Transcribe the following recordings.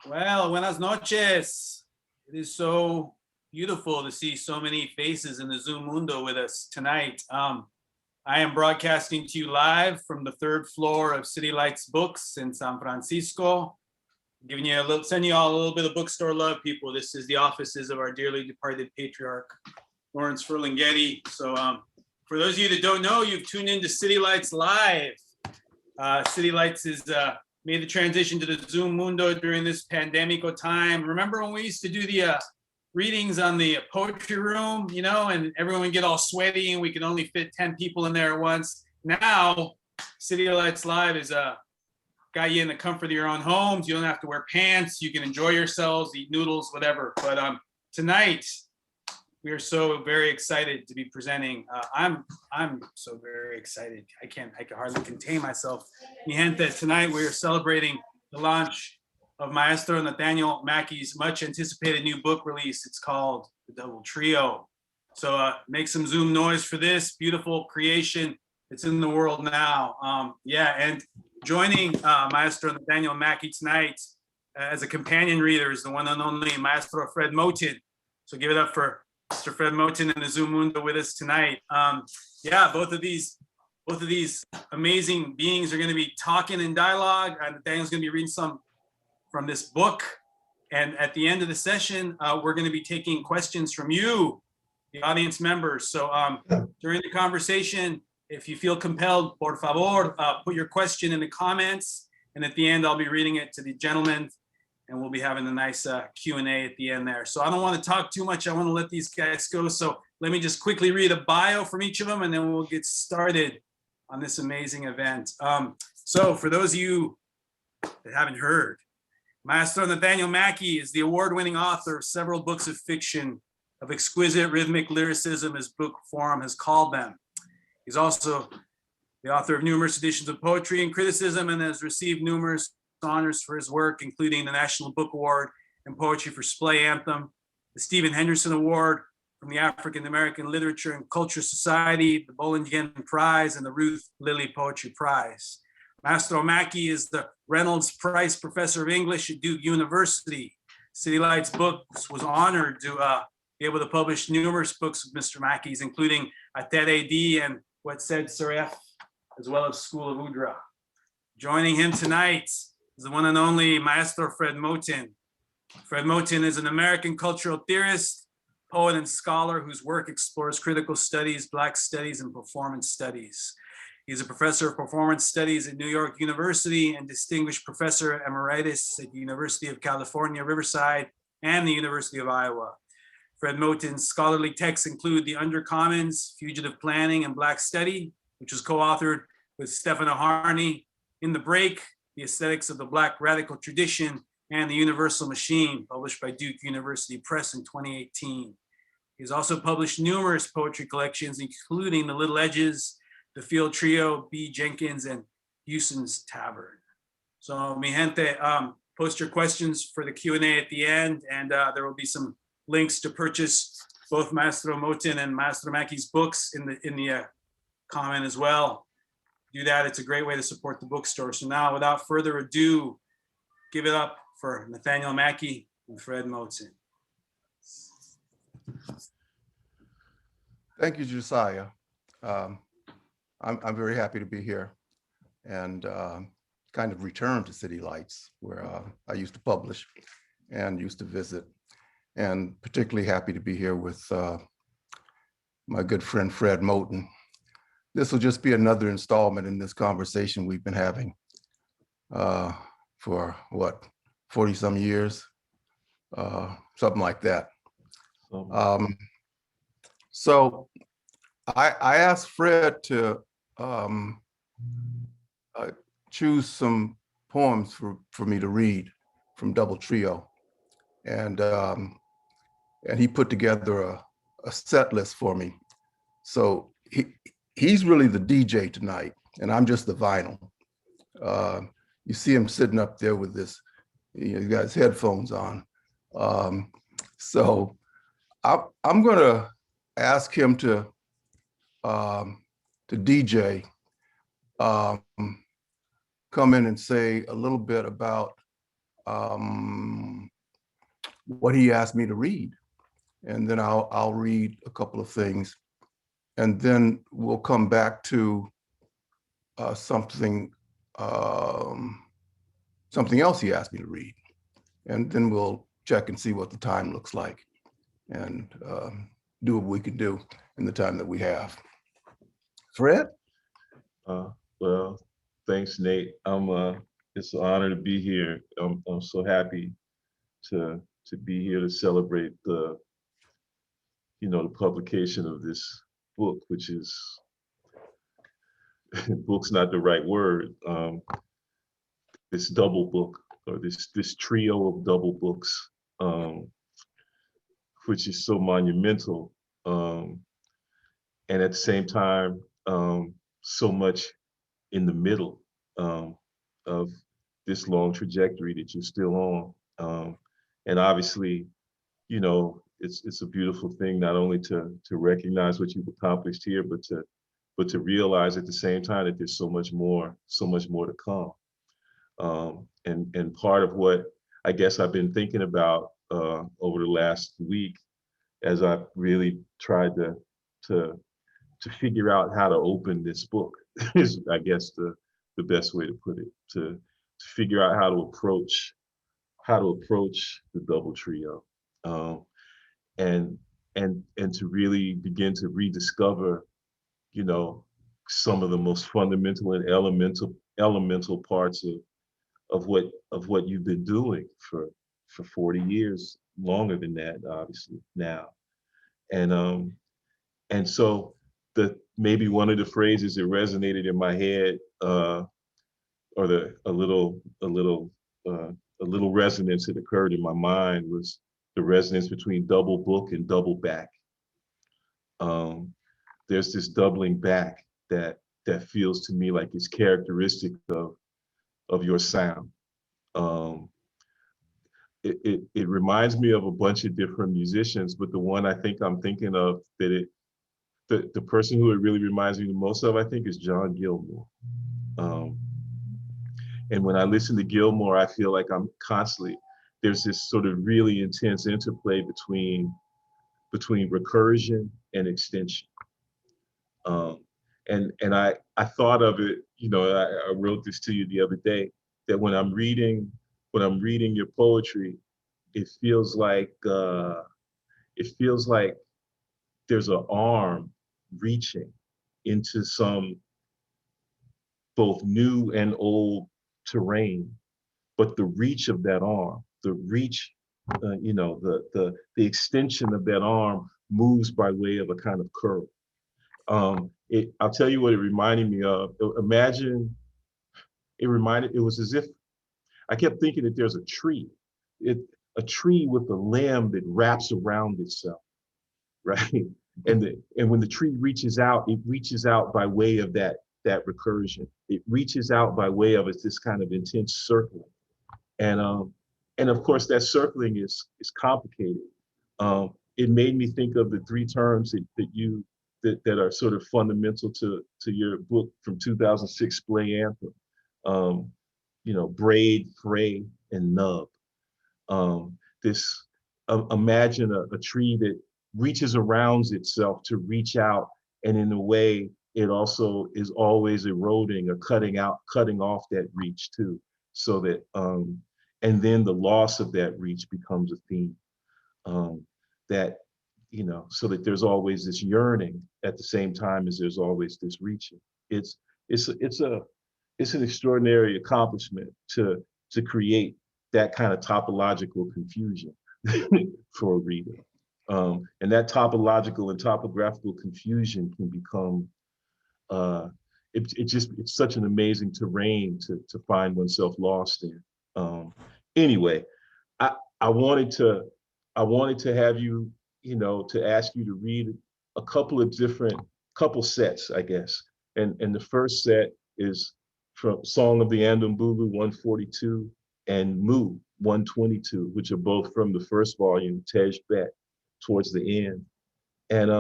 Well, buenas noches. It is so beautiful to see so many faces in the Zoom Mundo with us tonight. I am broadcasting to you live from the third floor of City Lights Books in San Francisco. Giving you sending you all a little bit of bookstore love, people. This is the offices of our dearly departed patriarch, Lawrence Ferlinghetti. So for those of you that don't know, you've tuned into City Lights Live. City Lights is made the transition to the Zoom Mundo during this pandemico time. Remember when we used to do the readings on the poetry room, you know, and everyone would get all sweaty and we could only fit 10 people in there at once. Now, City Lights Live is got you in the comfort of your own homes. You don't have to wear pants. You can enjoy yourselves, eat noodles, whatever. But tonight, we are so very excited to be presenting. I'm so very excited. I can hardly contain myself. Mi gente, tonight we are celebrating the launch of Maestro Nathaniel Mackey's much anticipated new book release. It's called The Double Trio. So make some Zoom noise for this beautiful creation. It's in the world now. And joining Maestro Nathaniel Mackey tonight as a companion reader is the one and only Maestro Fred Moten. So give it up for Mr. Fred Moten in the Zoom Mundo with us tonight. Both of these amazing beings are going to be talking in dialogue. Nathaniel's going to be reading some from this book. And at the end of the session, we're going to be taking questions from you, the audience members. So during the conversation, if you feel compelled, por favor, put your question in the comments. And at the end, I'll be reading it to the gentleman. And we'll be having a nice Q&A at the end there. So I don't want to talk too much. I want to let these guys go. So let me just quickly read a bio from each of them, and then we'll get started on this amazing event. So for those of you that haven't heard, Maestro Nathaniel Mackey is the award-winning author of several books of fiction of exquisite rhythmic lyricism, as book form has called them. He's also the author of numerous editions of poetry and criticism and has received numerous honors for his work, including the National Book Award in Poetry for Splay Anthem, the Stephen Henderson Award from the African American Literature and Culture Society, the Bollingen Prize, and the Ruth Lilly Poetry Prize. Maestro Mackey is the Reynolds Price Professor of English at Duke University. City Lights Books was honored to be able to publish numerous books of Mr. Mackey's, including Atere D and What Said Seref, as well as School of Udra. Joining him tonight is the one and only Maestro Fred Moten. Fred Moten is an American cultural theorist, poet, and scholar whose work explores critical studies, Black studies, and performance studies. He's a professor of performance studies at New York University and distinguished professor emeritus at the University of California, Riverside, and the University of Iowa. Fred Moten's scholarly texts include The Undercommons, Fugitive Planning, and Black Study, which was co-authored with Stefano Harney. In the Break, The Aesthetics of the Black Radical Tradition, and The Universal Machine, published by Duke University Press in 2018. He's also published numerous poetry collections, including The Little Edges, The Field Trio, B. Jenkins, and Houston's Tavern. So, mi gente, post your questions for the Q&A at the end, and there will be some links to purchase both Maestro Moten and Maestro Mackey's books in the comment as well. Do that. It's a great way to support the bookstore. So now, without further ado, give it up for Nathaniel Mackey and Fred Moten. Thank you, Josiah. I'm very happy to be here and kind of return to City Lights, where I used to publish and used to visit, and particularly happy to be here with my good friend Fred Moten. This will just be another installment in this conversation we've been having for what, 40 some years, something like that. So I asked Fred to choose some poems for me to read from Double Trio, and he put together a set list for me. So he's really the DJ tonight, and I'm just the vinyl. You see him sitting up there with this, he's got his headphones on. So I'm gonna ask him to DJ, come in and say a little bit about what he asked me to read. And then I'll read a couple of things. And then we'll come back to something else he asked me to read. And then we'll check and see what the time looks like and do what we can do in the time that we have. Fred? Well, thanks, Nate. It's an honor to be here. I'm so happy to be here to celebrate the publication of this book, which is book's not the right word. This double book, or this trio of double books, which is so monumental, and at the same time, so much in the middle of this long trajectory that you're still on. And obviously, it's a beautiful thing not only to recognize what you've accomplished here, but to realize at the same time that there's so much more to come. And part of what I guess I've been thinking about over the last week, as I've really tried to figure out how to open this book, is I guess the best way to put it. To figure out how to approach the double trio, and to really begin to rediscover, some of the most fundamental and elemental parts of what you've been doing for 40 years, longer than that, obviously now. And so maybe one of the phrases that resonated in my head, or a little resonance that occurred in my mind, was the resonance between double book and double back. There's this doubling back that feels to me like it's characteristic of your sound. It reminds me of a bunch of different musicians, but the one I think I'm thinking of the person who it really reminds me the most of, I think, is John Gilmore. And when I listen to Gilmore, I feel like I'm constantly, there's this sort of really intense interplay between recursion and extension. And I thought of it, I wrote this to you the other day, that when I'm reading your poetry, it feels like there's an arm reaching into some both new and old terrain, but the reach of that arm, the extension of that arm moves by way of a kind of curl. I'll tell you what it reminded me of. It was as if I kept thinking that there's a tree with a limb that wraps around itself, right? And when the tree reaches out, it reaches out by way of that recursion. It reaches out by way of this kind of intense circling. And of course that circling is complicated. It made me think of the three terms that are sort of fundamental to your book from 2006, Splay Anthem. Braid, fray, and nub. Imagine a tree that reaches around itself to reach out, and in a way, it also is always eroding or cutting off that reach too, so that, and then the loss of that reach becomes a theme, so that there's always this yearning at the same time as there's always this reaching. It's an extraordinary accomplishment to create that kind of topological confusion for a reader. And that topological and topographical confusion can become, it's such an amazing terrain to find oneself lost in. Anyway, I wanted to have you, to ask you to read a couple sets, I guess. And the first set is from Song of the Andoumboulou 142 and Mu 122, which are both from the first volume, Tej Bet, towards the end. And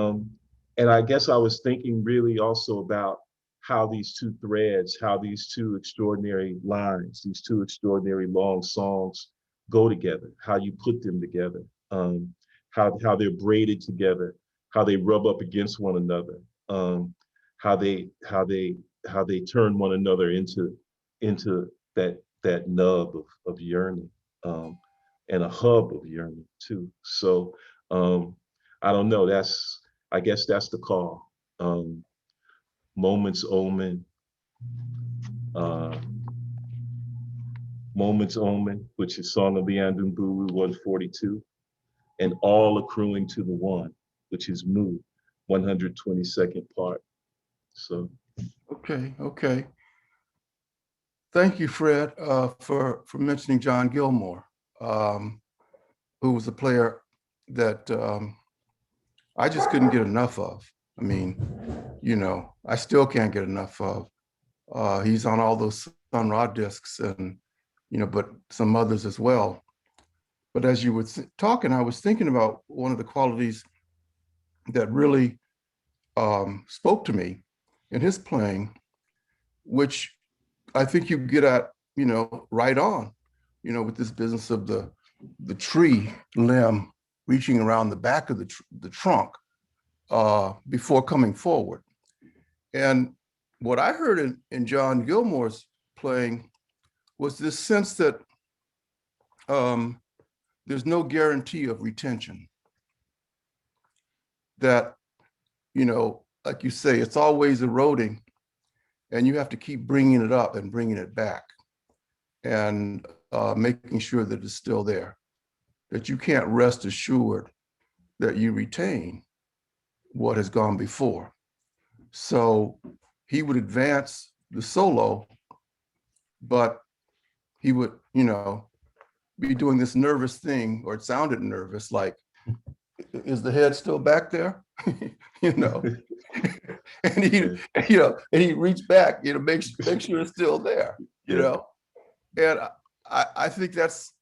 I guess I was thinking really also about how these two threads, how these two extraordinary lines, these two extraordinary long songs go together, how you put them together, how they're braided together, how they rub up against one another, how they turn one another into that nub of yearning, and a hub of yearning too. So I don't know. I guess that's the call. Moments Omen, uh, Moments Omen, which is Song of the Andoumboulou 142, and all accruing to the one, which is Mu, 122nd part. So. Okay. Thank you, Fred, for mentioning John Gilmore, who was a player that I just couldn't get enough of. I mean, I still can't get enough of. He's on all those Sun Ra discs, and but some others as well. But as you were talking, I was thinking about one of the qualities that really spoke to me in his playing, which I think you get at, right on, with this business of the tree limb reaching around the back of the trunk before coming forward. And what I heard in John Gilmore's playing was this sense that there's no guarantee of retention. That, like you say, it's always eroding, and you have to keep bringing it up and bringing it back, and making sure that it's still there, that you can't rest assured that you retain what has gone before. So he would advance the solo, but he would, be doing this nervous thing, or it sounded nervous, like, is the head still back there? And he reached back, make sure it's still there, And I think that's,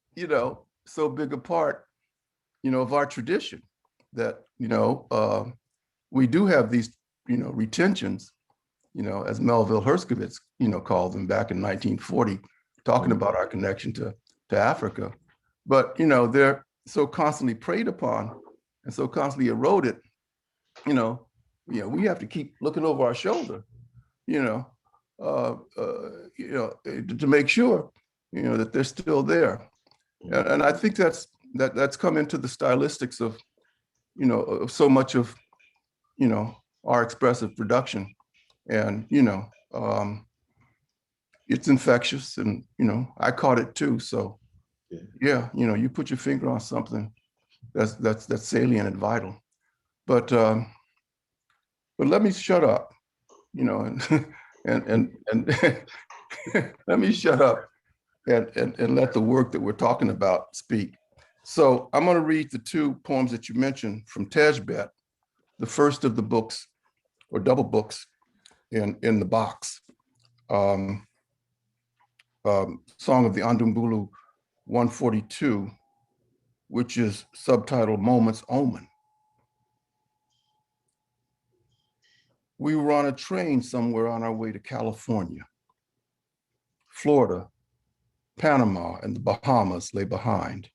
so big a part, of our tradition, that, we do have these, retentions, as Melville Herskovitz, called them back in 1940, talking about our connection to Africa. But, they're so constantly preyed upon and so constantly eroded, we have to keep looking over our shoulder, to make sure, that they're still there. And I think that's come into the stylistics of, of so much of, our expressive production. And, it's infectious, and, I caught it too. So yeah, you put your finger on something that's salient and vital. But let me shut up, and and let me shut up and let the work that we're talking about speak. So I'm going to read the two poems that you mentioned from Tejbet, the first of the books, or double books, in the box. Song of the Andoumboulou 142, which is subtitled Moments Omen. We were on a train somewhere on our way to California. Florida, Panama, and the Bahamas lay behind.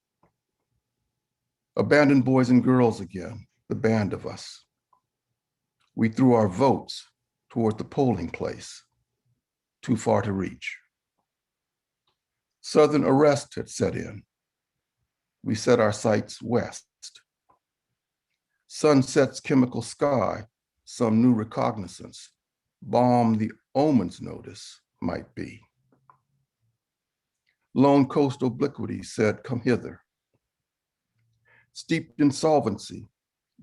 Abandoned boys and girls again, the band of us. We threw our votes toward the polling place, too far to reach. Southern arrest had set in. We set our sights west. Sunset's chemical sky, some new recognizance, balm the omens notice might be. Lone coast obliquity said, come hither. Steeped in solvency,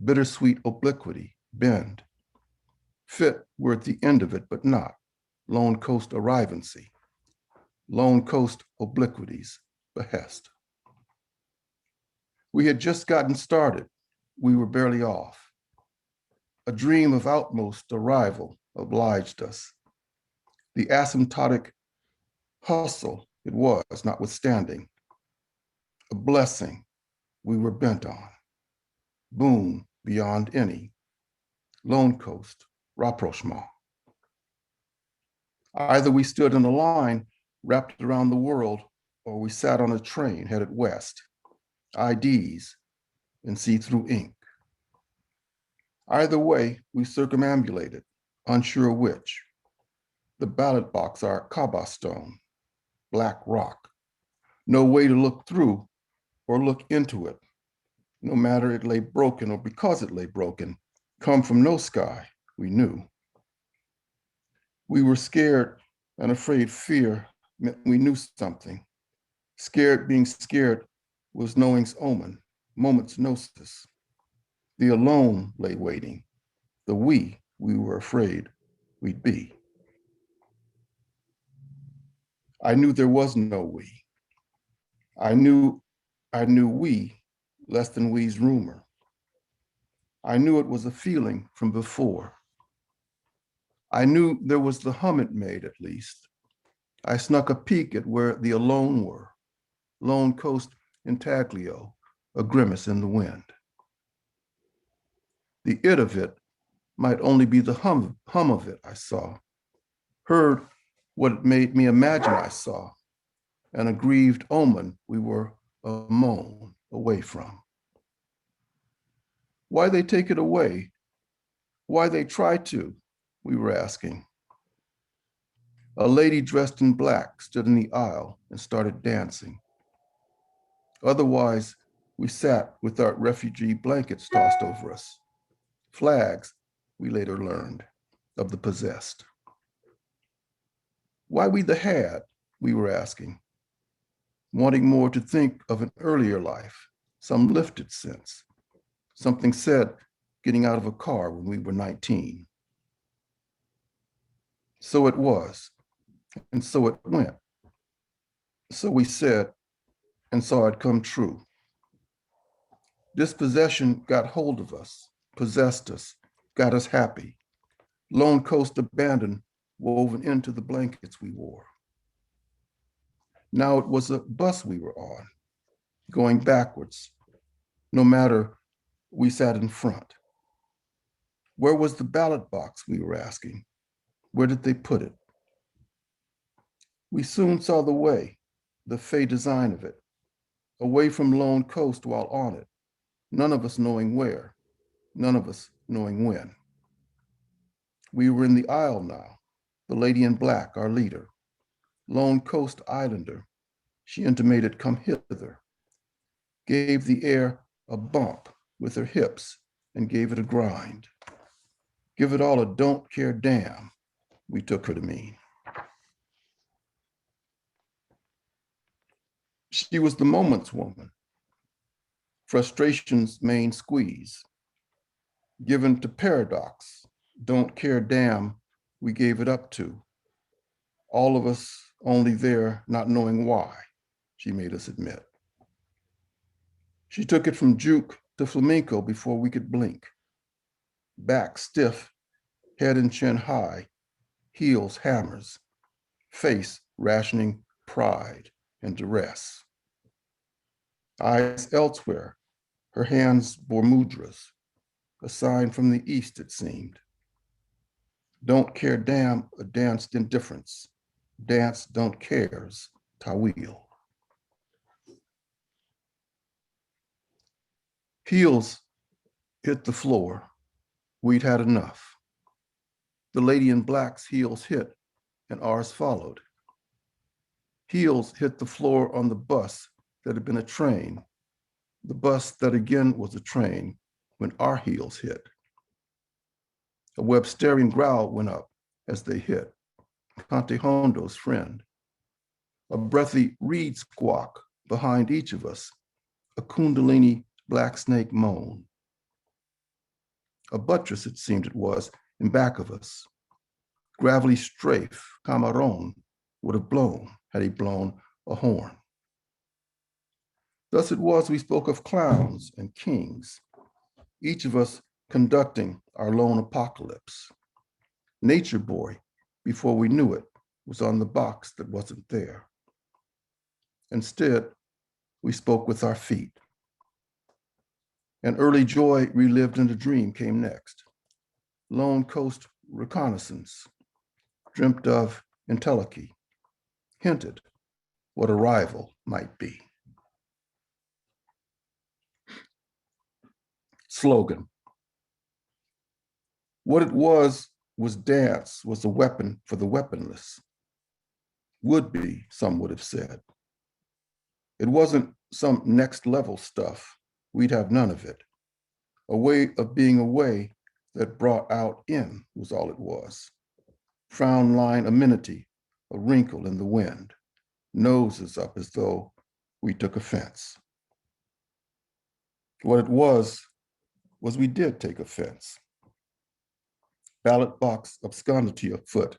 bittersweet obliquity, bend. Fit we're at the end of it, but not. Lone coast arrivancy. Lone coast obliquity's behest. We had just gotten started. We were barely off. A dream of outmost arrival obliged us. The asymptotic hustle it was, notwithstanding. A blessing we were bent on. Boon beyond any. Lone coast rapprochement. Either we stood in a line wrapped around the world, or we sat on a train headed west, IDs and see-through ink. Either way, we circumambulated, unsure which. The ballot box, our Kaaba stone, black rock. No way to look through or look into it, no matter it lay broken or because it lay broken, come from no sky, we knew. We were scared and afraid fear meant we knew something. Scared being scared was knowing's omen, moment's gnosis. The alone lay waiting, the we were afraid we'd be. I knew there was no we. I knew we less than we's rumor. I knew it was a feeling from before. I knew there was the hum it made at least. I snuck a peek at where the alone were, Lone Coast intaglio, a grimace in the wind. The it of it might only be the hum of it I saw, heard what it made me imagine I saw, an aggrieved omen we were a moan away from. Why they take it away? Why they try to, we were asking. A lady dressed in black stood in the aisle and started dancing. Otherwise, we sat with our refugee blankets tossed over us. Flags, we later learned, of the possessed. Why we the had, we were asking, wanting more to think of an earlier life, some lifted sense, something said getting out of a car when we were 19. So it was, and so it went. So we said and saw it come true. Dispossession got hold of us, possessed us, got us happy. Lone Coast abandon woven into the blankets we wore. Now it was a bus we were on, going backwards. No matter, we sat in front. Where was the ballot box, we were asking? Where did they put it? We soon saw the way, the fey design of it, away from Lone Coast while on it, none of us knowing where, none of us knowing when. We were in the aisle now, the lady in black, our leader, Lone Coast Islander. She intimated, come hither, gave the air a bump with her hips and gave it a grind. Give it all a don't care damn, we took her to mean. She was the moment's woman, frustration's main squeeze. Given to paradox, don't care damn, we gave it up to. All of us only there not knowing why, she made us admit. She took it from juke to flamenco before we could blink. Back stiff, head and chin high, heels hammers, face rationing pride and duress. Eyes elsewhere, her hands bore mudras, a sign from the east it seemed. Don't care damn a danced indifference, dance don't cares, tawil. Heels hit the floor, we'd had enough. The lady in black's heels hit and ours followed. Heels hit the floor on the bus that had been a train, the bus that again was a train when our heels hit. A Websterian growl went up as they hit, Conte Hondo's friend. A breathy reed squawk behind each of us, a Kundalini black snake moan. A buttress, it seemed it was, in back of us. Gravelly strafe, Cameron, would have blown had he blown a horn. Thus it was we spoke of clowns and kings, each of us conducting our lone apocalypse. Nature Boy, before we knew it, was on the box that wasn't there. Instead, we spoke with our feet. An early joy relived in a dream came next. Lone Coast reconnaissance, dreamt of entelechy, hinted, what arrival might be. Slogan. What it was dance was a weapon for the weaponless. Would be, some would have said. It wasn't some next level stuff. We'd have none of it. A way of being away that brought out in was all it was. Frown line amenity, a wrinkle in the wind, noses up as though we took offense. What it was we did take offense. Ballot box obscurity afoot,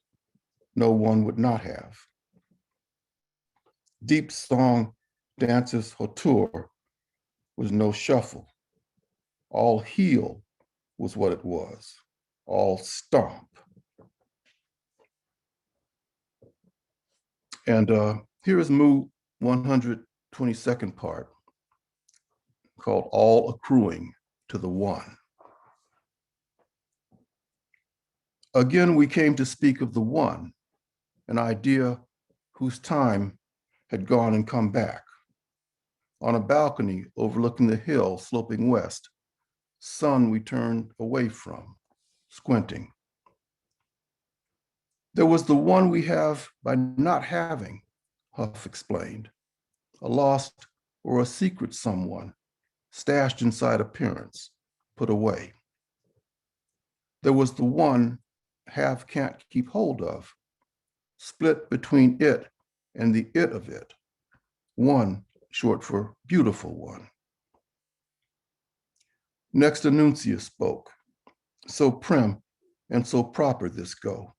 no one would not have. Deep song dances hauteur was no shuffle. All heel was what it was, all stomp. And here is Mu 122nd part, called All Accruing to the One. Again, we came to speak of the one, an idea whose time had gone and come back. On a balcony overlooking the hill sloping west, sun we turned away from, squinting. There was the one we have by not having, Huff explained, a lost or a secret someone, stashed inside appearance, put away. There was the one have can't keep hold of, split between it and the it of it, one short for beautiful one. Next, Annuncia spoke, so prim and so proper this go,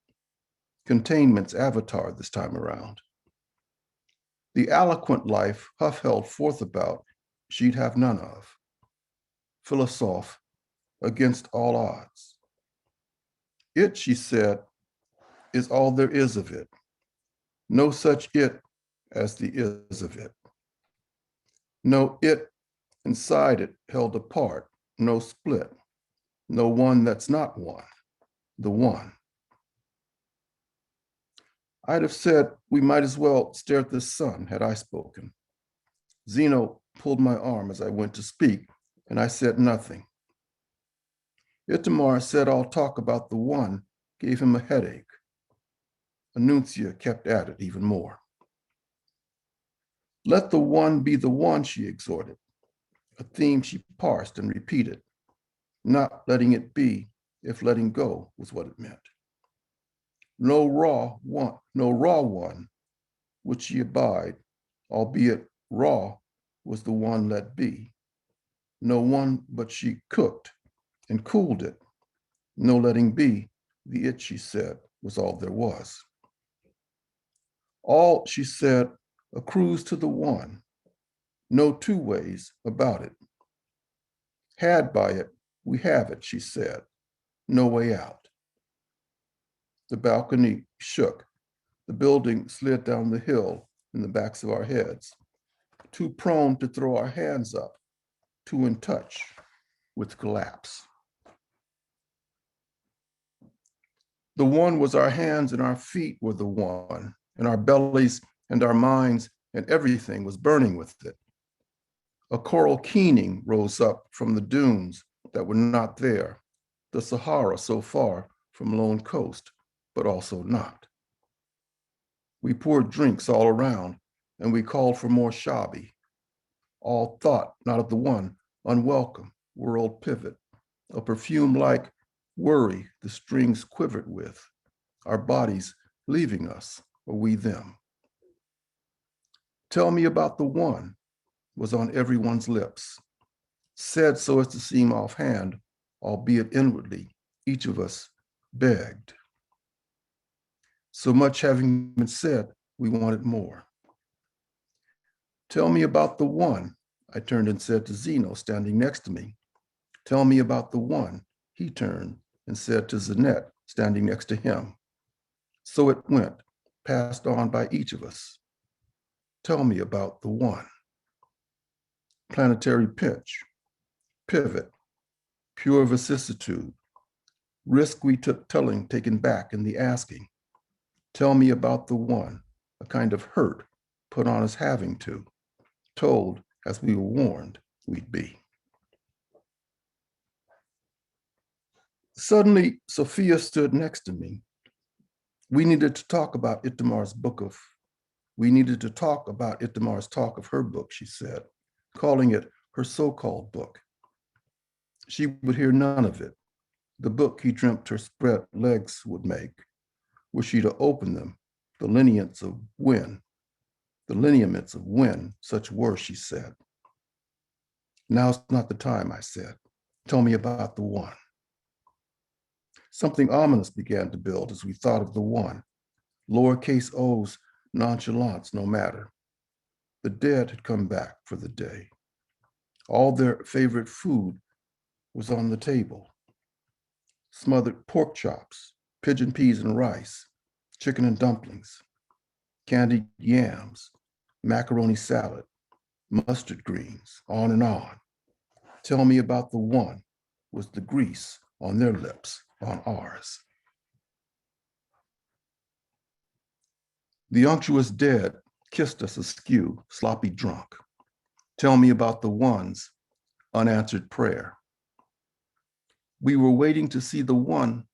containment's avatar this time around. The eloquent life Huff held forth about, she'd have none of. Philosophe, against all odds. It, she said, is all there is of it. No such it as the is of it. No it inside it held apart, no split, no one that's not one, the one. I'd have said we might as well stare at the sun had I spoken. Zeno pulled my arm as I went to speak, and I said nothing. Itamar said all talk about the one gave him a headache. Annuncia kept at it even more. Let the one be the one, she exhorted, a theme she parsed and repeated, not letting it be if letting go was what it meant. No raw one would she abide, albeit raw was the one let be. No one but she cooked and cooled it. No letting be, the it, she said, was all there was. All, she said, accrues to the one. No two ways about it. Had by it, we have it, she said. No way out. The balcony shook. The building slid down the hill in the backs of our heads, too prone to throw our hands up, too in touch with collapse. The one was our hands and our feet were the one, and our bellies and our minds and everything was burning with it. A choral keening rose up from the dunes that were not there, the Sahara so far from lone coast, but also not. We poured drinks all around, and we called for more shabi. All thought not of the one unwelcome world pivot, a perfume like worry the strings quivered with, our bodies leaving us, or we them. Tell me about the one was on everyone's lips, said so as to seem offhand, albeit inwardly, each of us begged. So much having been said, we wanted more. Tell me about the one, I turned and said to Zeno standing next to me. Tell me about the one, he turned and said to Zanette standing next to him. So it went, passed on by each of us. Tell me about the one. Planetary pinch, pivot, pure vicissitude, risk we took telling taken back in the asking. Tell me about the one, a kind of hurt put on as having to, told as we were warned we'd be. Suddenly, Sophia stood next to me. We needed to talk about Itamar's talk of her book, she said, calling it her so-called book. She would hear none of it, the book he dreamt her spread legs would make. Were she to open them, the lineaments of when, such were, she said. Now's not the time, I said. Tell me about the one. Something ominous began to build as we thought of the one. Lowercase o's, nonchalance, no matter. The dead had come back for the day. All their favorite food was on the table. Smothered pork chops, pigeon peas and rice, chicken and dumplings, candied yams, macaroni salad, mustard greens, on and on. Tell me about the one was the grease on their lips, on ours. The unctuous dead kissed us askew, sloppy drunk. Tell me about the one's unanswered prayer. We were waiting to see the one,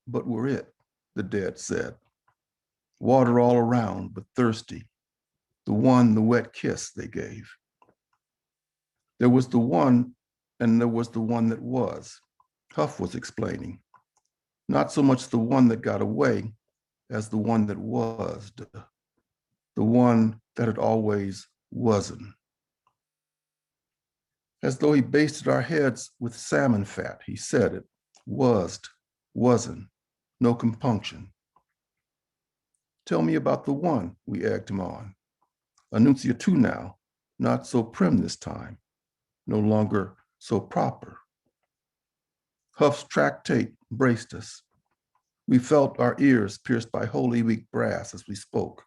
but were it, the dead said. Water all around, but thirsty. The one, the wet kiss they gave. There was the one, and there was the one that was. Huff was explaining. Not so much the one that got away as the one that was, the one that had always wasn't. As though he basted our heads with salmon fat, he said it, wasn't, no compunction. Tell me about the one, we egged him on. Annunciatu now, not so prim this time, no longer so proper. Huff's tractate braced us. We felt our ears pierced by Holy Week brass as we spoke.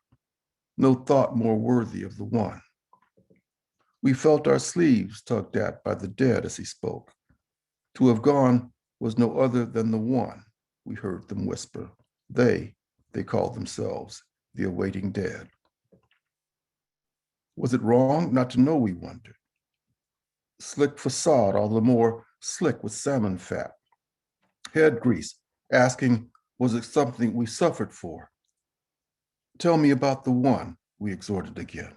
No thought more worthy of the one. We felt our sleeves tugged at by the dead as he spoke. To have gone was no other than the one, we heard them whisper. They called themselves the awaiting dead. Was it wrong not to know, we wondered? Slick facade, all the more slick with salmon fat. Head grease, asking, was it something we suffered for? Tell me about the one, we exhorted again.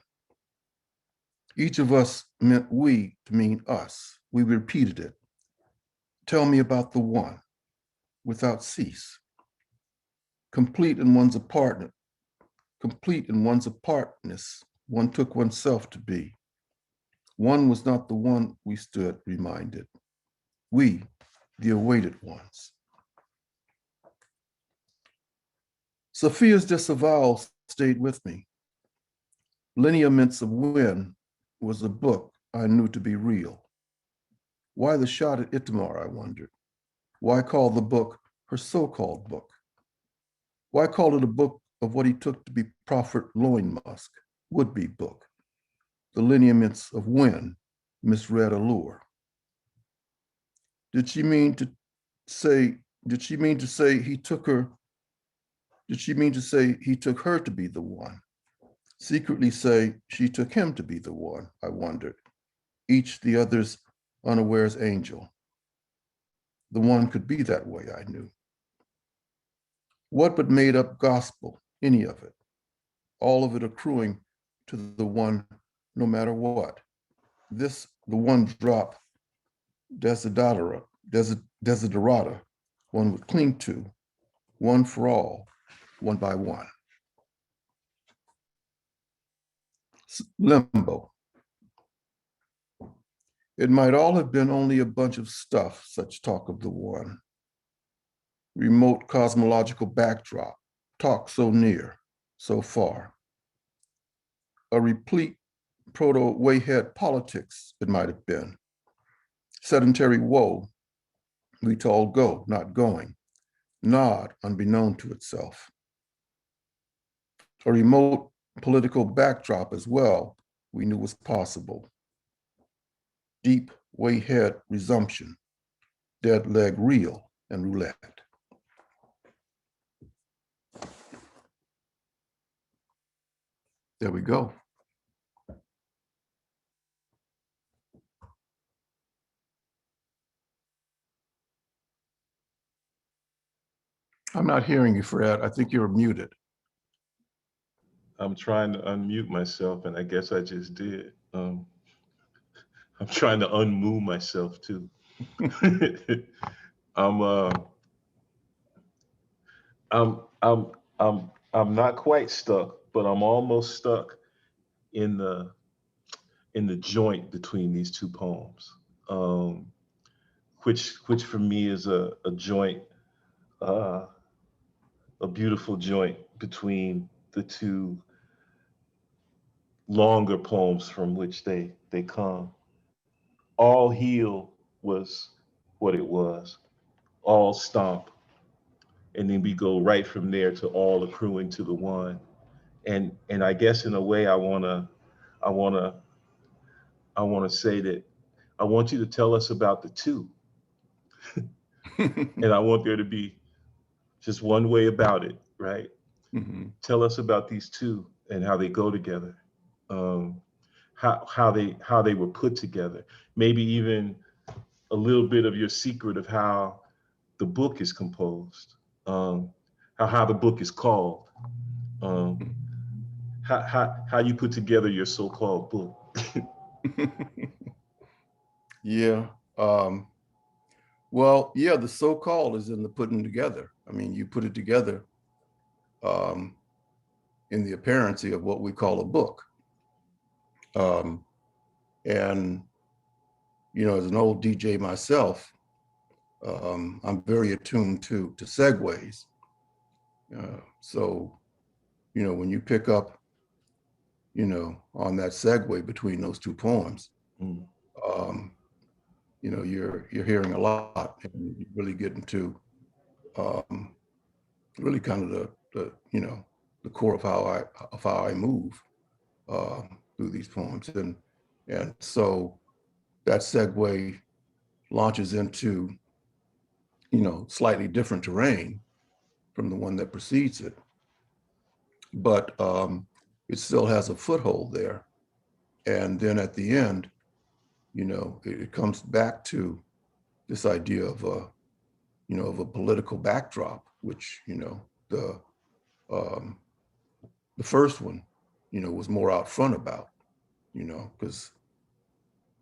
Each of us meant we to mean us. We repeated it. Tell me about the one, without cease. Complete in one's apartness, one took oneself to be. One was not the one we stood reminded. We, the awaited ones. Sophia's disavowal stayed with me. Lineaments of When was a book I knew to be real. Why the shot at Itamar, I wondered. Why call the book her so-called book? Why call it a book of what he took to be Prophet Loin Musk, would-be book? The lineaments of When, misread allure. Did she mean to say he took her to be the one? Secretly say she took him to be the one, I wondered. Each the other's unawares angel. The one could be that way, I knew. What but made up gospel, any of it? All of it accruing to the one no matter what. This, the one drop desiderata, one would cling to, one for all, one by one. Limbo. It might all have been only a bunch of stuff, such talk of the one. Remote cosmological backdrop, talk so near, so far. A replete proto-wayhead politics, it might have been. Sedentary woe, we told go, not going. Nod, unbeknown to itself. A remote political backdrop as well, we knew was possible. Deep wayhead resumption, dead leg reel and roulette. There we go. I'm not hearing you, Fred. I think you're muted. I'm trying to unmute myself, and I guess I just did. I'm trying to unmove myself too. I'm I'm I'm I'm not quite stuck, but I'm almost stuck in the joint between these two poems, um, which for me is a joint, uh, a beautiful joint between the two longer poems from which they come. All heal was what it was. All stomp, and then we go right from there to all accruing to the one. And I guess in a way, I wanna I wanna say that I want you to tell us about the two, and I want there to be just one way about it, right? Mhm. Tell us about these two and how they go together, um, how they were put together. Maybe even a little bit of your secret of how the book is composed, how the book is called, um, how you put together your so-called book. Yeah. Well, yeah, the so-called is in the putting together. I mean, you put it together um, in the apparency of what we call a book. Um, and, as an old DJ myself, I'm very attuned to segues. So, when you pick up, on that segue between those two poems, Mm, um, you're hearing a lot, and you really get into um, really kind of the core of how I move through these poems, and so that segue launches into slightly different terrain from the one that precedes it, but it still has a foothold there, and then at the end, it comes back to this idea of a political backdrop, which um, the first one, was more out front about, because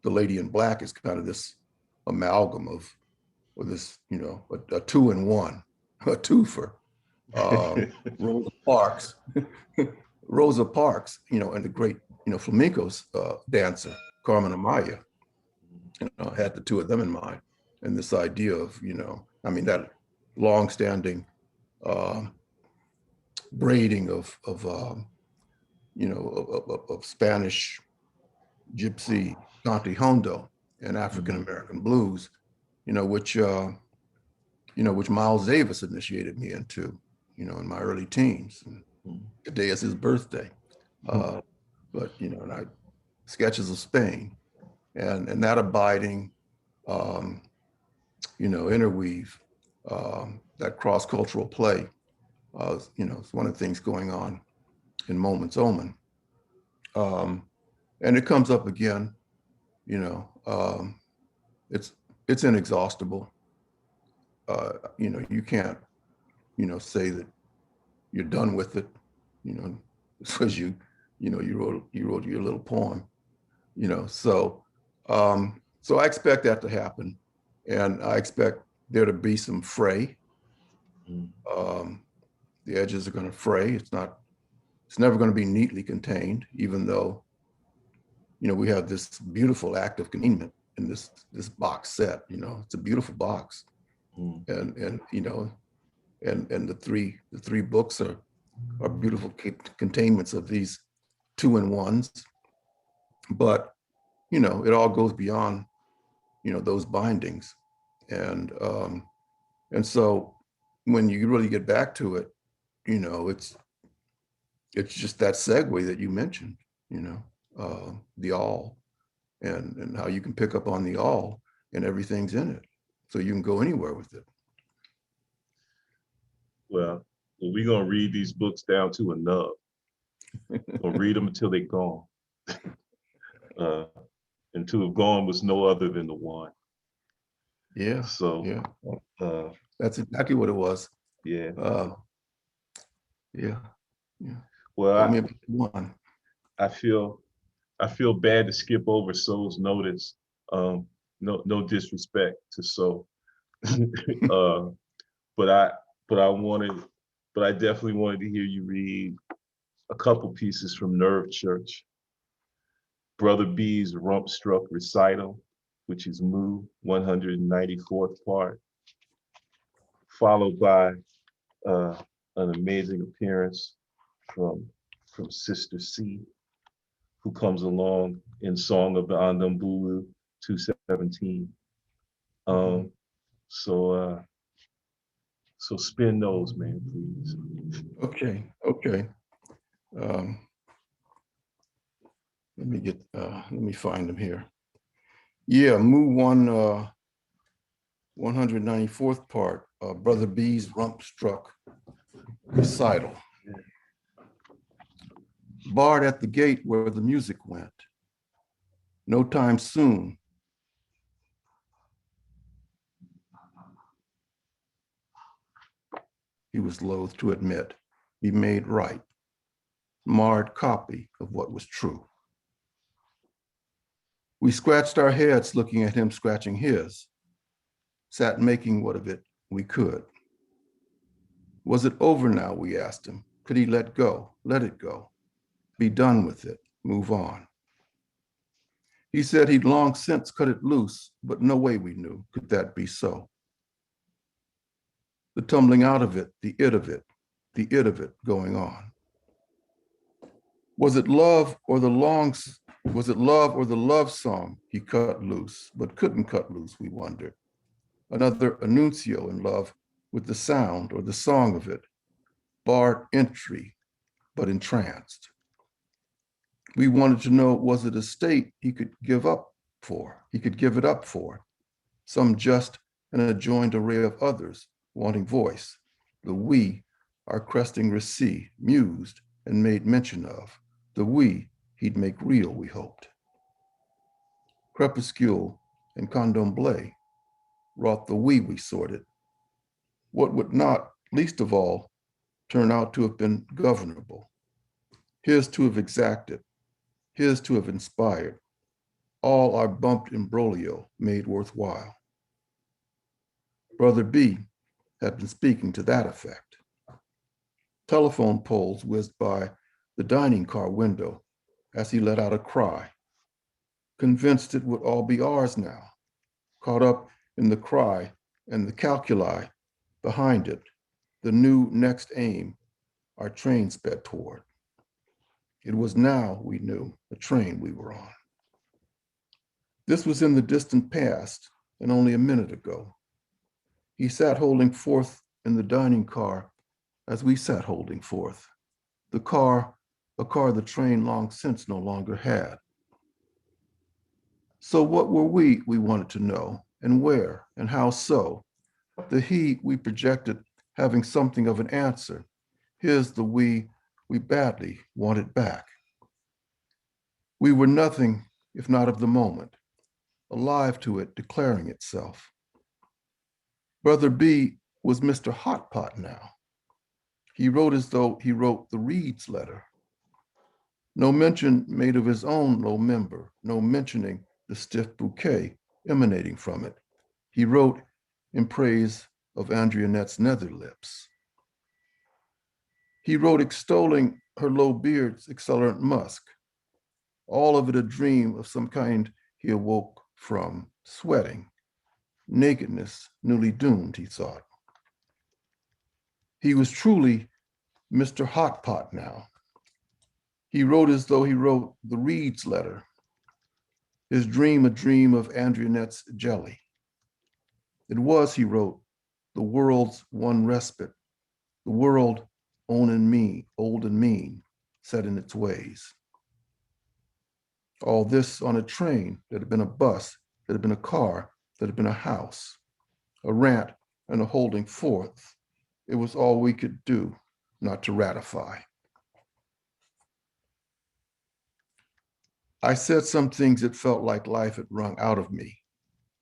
the Lady in Black is kind of this amalgam of, or this, a two-in-one, a twofer. Rosa Parks, Rosa Parks, and the great, flamenco's dancer, Carmen Amaya, had the two of them in mind. And this idea of, I mean, that long-standing uh, braiding of Spanish, Gypsy, Conte Hondo, and African mhm, American blues, which Miles Davis initiated me into, in my early teens. And today is his birthday. mhm, Uh, but and I sketches of Spain and that abiding, um, interweave, that cross-cultural play. It's one of the things going on in Moments Omen. Um, and it comes up again, you know, um, it's it's inexhaustible. You can't, say that you're done with it, you know, because you wrote your little poem, So I expect that to happen, and I expect there to be some fray. mhm. Um, the edges are going to fray. It's never going to be neatly contained, even though we have this beautiful act of containment in this box set. It's a beautiful box, Mm. and the three books are beautiful containments of these two-in-ones. But it all goes beyond those bindings, and so when you really get back to it, it's just that segue that you mentioned, the all, and how you can pick up on the all and everything's in it, so you can go anywhere with it. Well, we're gonna read these books down to a nub. We'll read them until they're gone. Uh, and to have gone was no other than the one. Yeah, So yeah. Well, uh, that's exactly what it was. Yeah. Uh, yeah, yeah. Well, Tell me about one. I feel bad to skip over Soul's notice. No disrespect to Soul. uh, but I but I wanted but I definitely wanted to hear you read a couple pieces from Nerve Church. Brother B's Rump Struck Recital, which is Mu 194th part, followed by uh, an amazing appearance from Sister C, who comes along in Song of the Andoumboulou 217. Um, so so spin those, man, please. Okay, okay. Um, let me find them here. Yeah, Mu 194th part, Brother B's Rump Struck Recital. Barred at the gate where the music went. No time soon. He was loath to admit, be made right. Marred copy of what was true. We scratched our heads looking at him scratching his, sat making what of it we could. Was it over now, we asked him. Could he let go, let it go, be done with it, move on? He said he'd long since cut it loose, but no way we knew could that be so. The tumbling out of it, the it of it going on. Was it love or the love song he cut loose, but couldn't cut loose, we wondered. Another annuncio in love with the sound or the song of it, barred entry, but entranced. We wanted to know, was it a state he could give it up for, some just and adjoined array of others wanting voice, the we, our cresting receipt, mused and made mention of, the we he'd make real, we hoped. Crepuscule and Condomblé wrought the we sorted. What would not, least of all, turn out to have been governable, his to have exacted, his to have inspired, all our bumped imbroglio made worthwhile. Brother B had been speaking to that effect. Telephone poles whizzed by the dining car window as he let out a cry, convinced it would all be ours now, caught up in the cry and the calculi behind it, the new next aim our train sped toward. It was now, we knew, a train we were on. This was in the distant past and only a minute ago. He sat holding forth in the dining car as we sat holding forth. A car the train long since no longer had. So what were we wanted to know, and where, and how so? The he we projected having something of an answer, his the we badly wanted back. We were nothing if not of the moment, alive to it declaring itself. Brother B was Mr. Hot Pot now. He wrote as though he wrote the Reed's letter. No mention made of his own low member, no mentioning the stiff bouquet emanating from it. He wrote in praise of Andrianette's nether lips. He wrote extolling her low beard's accelerant musk, all of it a dream of some kind he awoke from, sweating, nakedness newly doomed, he thought. He was truly Mr. Hot Pot now. He wrote as though he wrote the Reed's letter, his dream a dream of Andrianette's jelly. It was, he wrote, the world's one respite, the world old and mean, set in its ways. All this on a train that had been a bus, that had been a car, that had been a house, a rant and a holding forth. It was all we could do not to ratify. I said some things that felt like life had wrung out of me,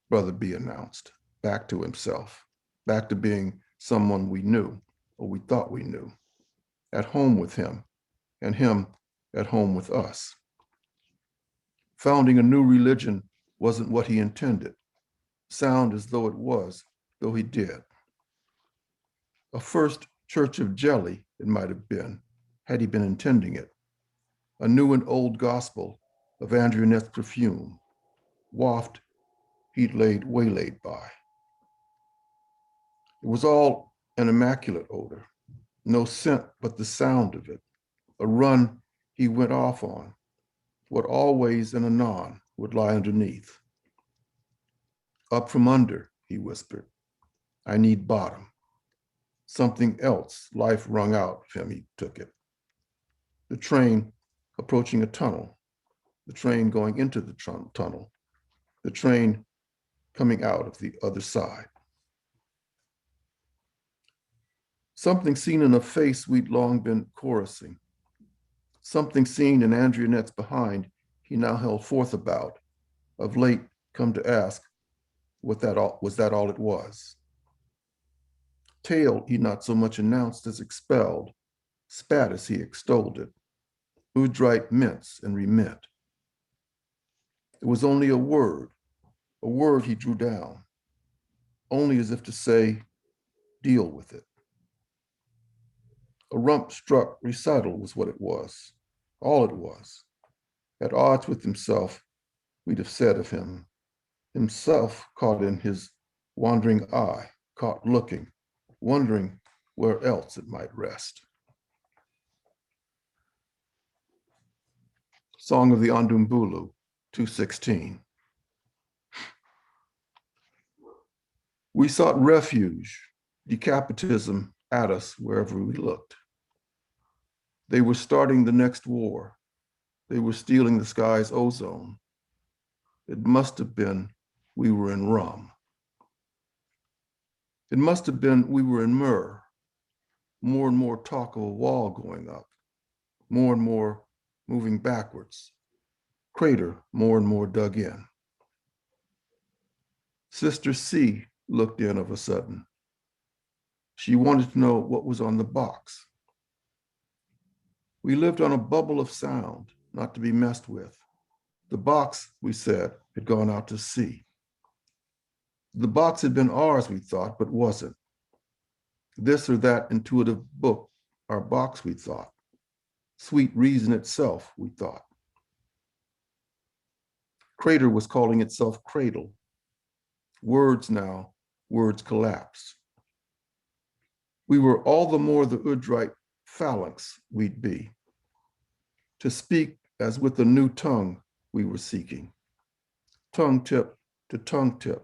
Brother B announced, back to himself, back to being someone we knew. or we thought we knew, at home with him, and him at home with us. Founding a new religion wasn't what he intended. Sound as though it was, though he did. A first church of jelly, it might have been, had he been intending it. A new and old gospel of Andrewnet's perfume, waft he'd waylaid by. It was all an immaculate odor, no scent but the sound of it, a run he went off on, what always and anon would lie underneath. Up from under, he whispered, I need bottom. Something else life wrung out of him, he took it. The train approaching a tunnel, the train going into the tunnel, the train coming out of the other side. Something seen in a face we'd long been chorusing. Something seen in Andrewnet's behind he now held forth about, of late come to ask, was that all it was? Tale he not so much announced as expelled, spat as he extolled it, Udrite mince and remit. It was only a word he drew down, only as if to say, deal with it. A rump-struck recital was what it was, all it was. At odds with himself, we'd have said of him, himself caught in his wandering eye, caught looking, wondering where else it might rest. Song of the Andoumboulou, 2:16. We sought refuge, decapitism at us wherever we looked. They were starting the next war. They were stealing the sky's ozone. It must have been we were in rum. It must have been we were in myrrh. More and more talk of a wall going up. More and more moving backwards. Crater more and more dug in. Sister C looked in of a sudden. She wanted to know what was on the box. We lived on a bubble of sound, not to be messed with. The box, we said, had gone out to sea. The box had been ours, we thought, but wasn't. This or that intuitive book, our box, we thought. Sweet reason itself, we thought. Crater was calling itself cradle. Words now, words collapse. We were all the more the Udrite phalanx we'd be. To speak as with a new tongue we were seeking. Tongue tip to tongue tip.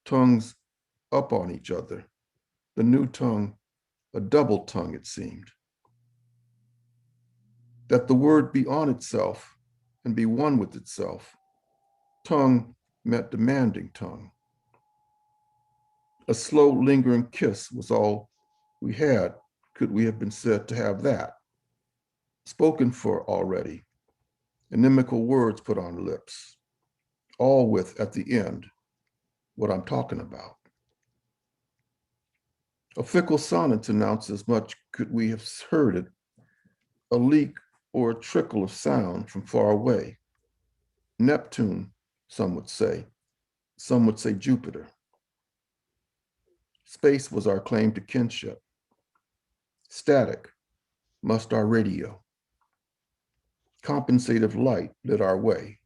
Tongues up on each other. The new tongue, a double tongue it seemed. That the word be on itself and be one with itself. Tongue meant demanding tongue. A slow lingering kiss was all we had, could we have been said to have that. Spoken for already, inimical words put on lips, all with, at the end, what I'm talking about. A fickle sonnet announced as much could we have heard it, a leak or a trickle of sound from far away. Neptune, some would say Jupiter. Space was our claim to kinship. Static must our radio. Compensative light lit our way.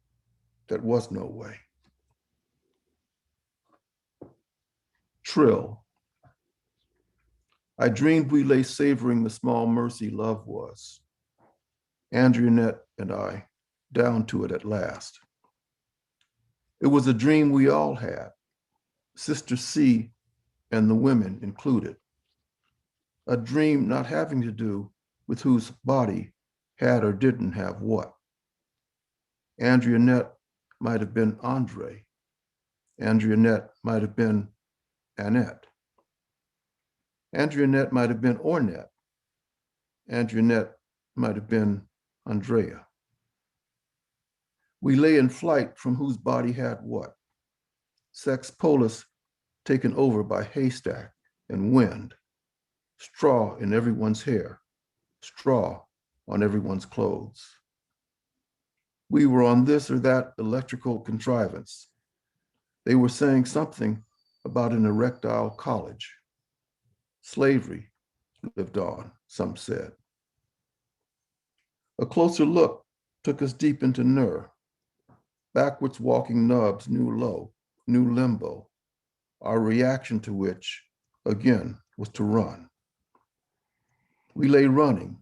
That was no way. Trill. I dreamed we lay savoring the small mercy love was. Andrewnet and I, down to it at last. It was a dream we all had, Sister C and the women included. A dream not having to do with whose body had or didn't have what. Andrewnet might have been Andre. Andrewnet might have been Annette. Andrewnet might have been Ornette. Andrewnet might have been Andrea. We lay in flight from whose body had what. Sex polis taken over by haystack and wind. straw in everyone's hair, straw on everyone's clothes. We were on this or that electrical contrivance. They were saying something about an erectile college. Slavery lived on, some said. A closer look took us deep into Nur. Backwards walking nubs knew low, knew limbo, our reaction to which, again, was to run. We lay running,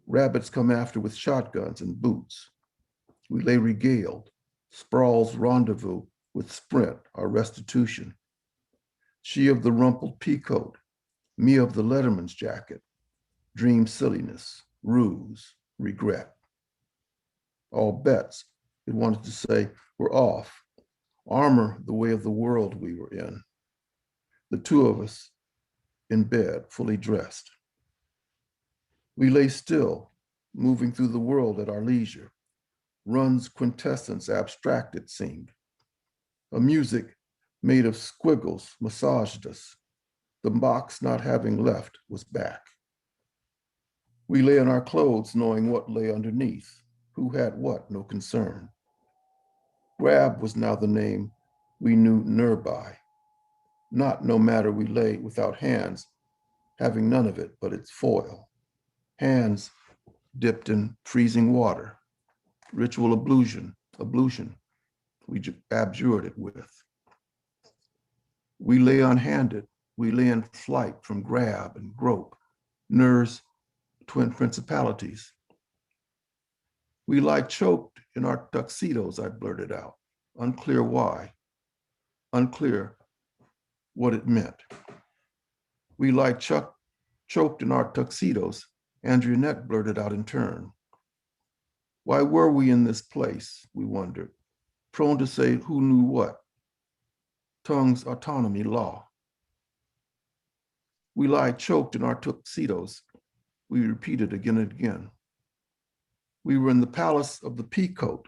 rabbits come after with shotguns and boots. We lay regaled, sprawls rendezvous with sprint, our restitution. She of the rumpled peacoat, me of the letterman's jacket, dream silliness, ruse, regret. All bets, it wanted to say, were off. Armor the way of the world we were in. The two of us in bed, fully dressed. We lay still, moving through the world at our leisure. Run's quintessence abstract, it seemed. A music made of squiggles massaged us. The box not having left was back. We lay in our clothes knowing what lay underneath. Who had what, no concern. Grab was now the name we knew Nur by. Not no matter we lay without hands, having none of it but its foil. Hands dipped in freezing water. Ritual ablution, we abjured it with. We lay unhanded, we lay in flight from grab and grope, Nur's twin principalities. We lie choked in our tuxedos, I blurted out, unclear why, unclear what it meant. We lie choked in our tuxedos, Andrionette blurted out in turn. Why were we in this place, we wondered, prone to say who knew what, tongue's autonomy law. We lie choked in our tuxedos, we repeated again and again. We were in the palace of the peacoat,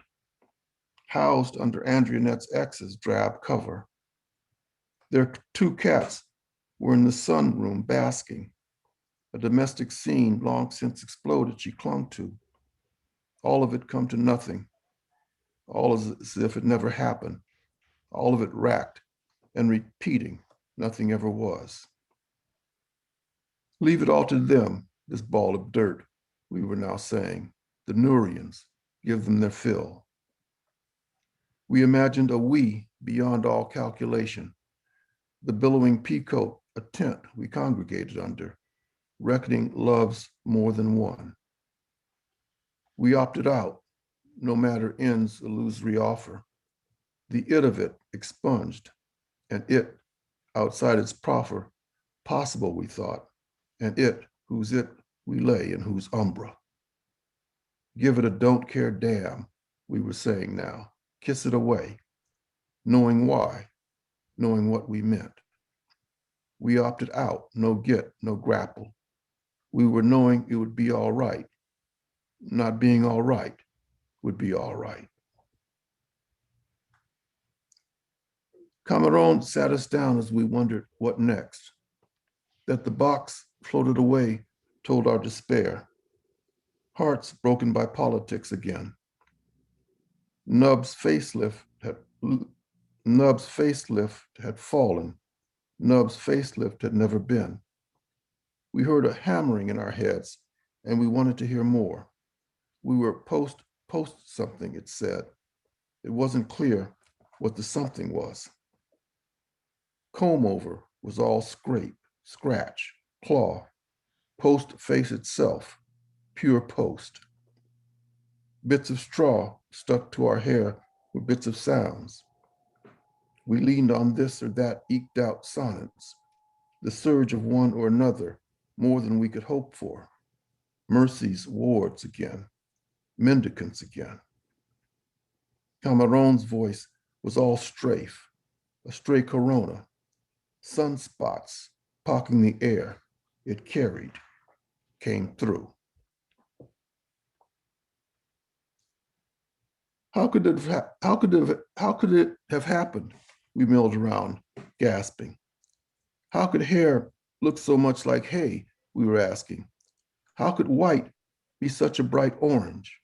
housed under Andrionette's ex's drab cover. Their two cats were in the sunroom basking, a domestic scene long since exploded she clung to. All of it come to nothing, all as if it never happened, all of it racked and repeating, nothing ever was. Leave it all to them, this ball of dirt, we were now saying. The Nurians, give them their fill. We imagined a we beyond all calculation, the billowing peacoat, a tent we congregated under, reckoning loves more than one. We opted out, no matter end's illusory offer. The it of it expunged, and it, outside its proffer, possible we thought, and it, whose it we lay in whose umbra. Give it a don't care damn, we were saying now. Kiss it away, knowing why, knowing what we meant. We opted out, no get, no grapple. We were knowing it would be all right. Not being all right would be all right. Cameron sat us down as we wondered what next. That the box floated away told our despair. Hearts broken by politics again. Nub's facelift had fallen. Nub's facelift had never been. We heard a hammering in our heads and we wanted to hear more. We were post something, it said. It wasn't clear what the something was. Comb over was all scrape, scratch, claw, post face itself, pure post. Bits of straw stuck to our hair were bits of sounds. We leaned on this or that eked out sonnets, the surge of one or another, more than we could hope for. Mercy's wards again, mendicants again. Cameron's voice was all strafe, a stray corona, sunspots pocking the air. It carried, came through. How could it have happened? We milled around, gasping. How could hair look so much like hay we were asking. How could white be such a bright orange?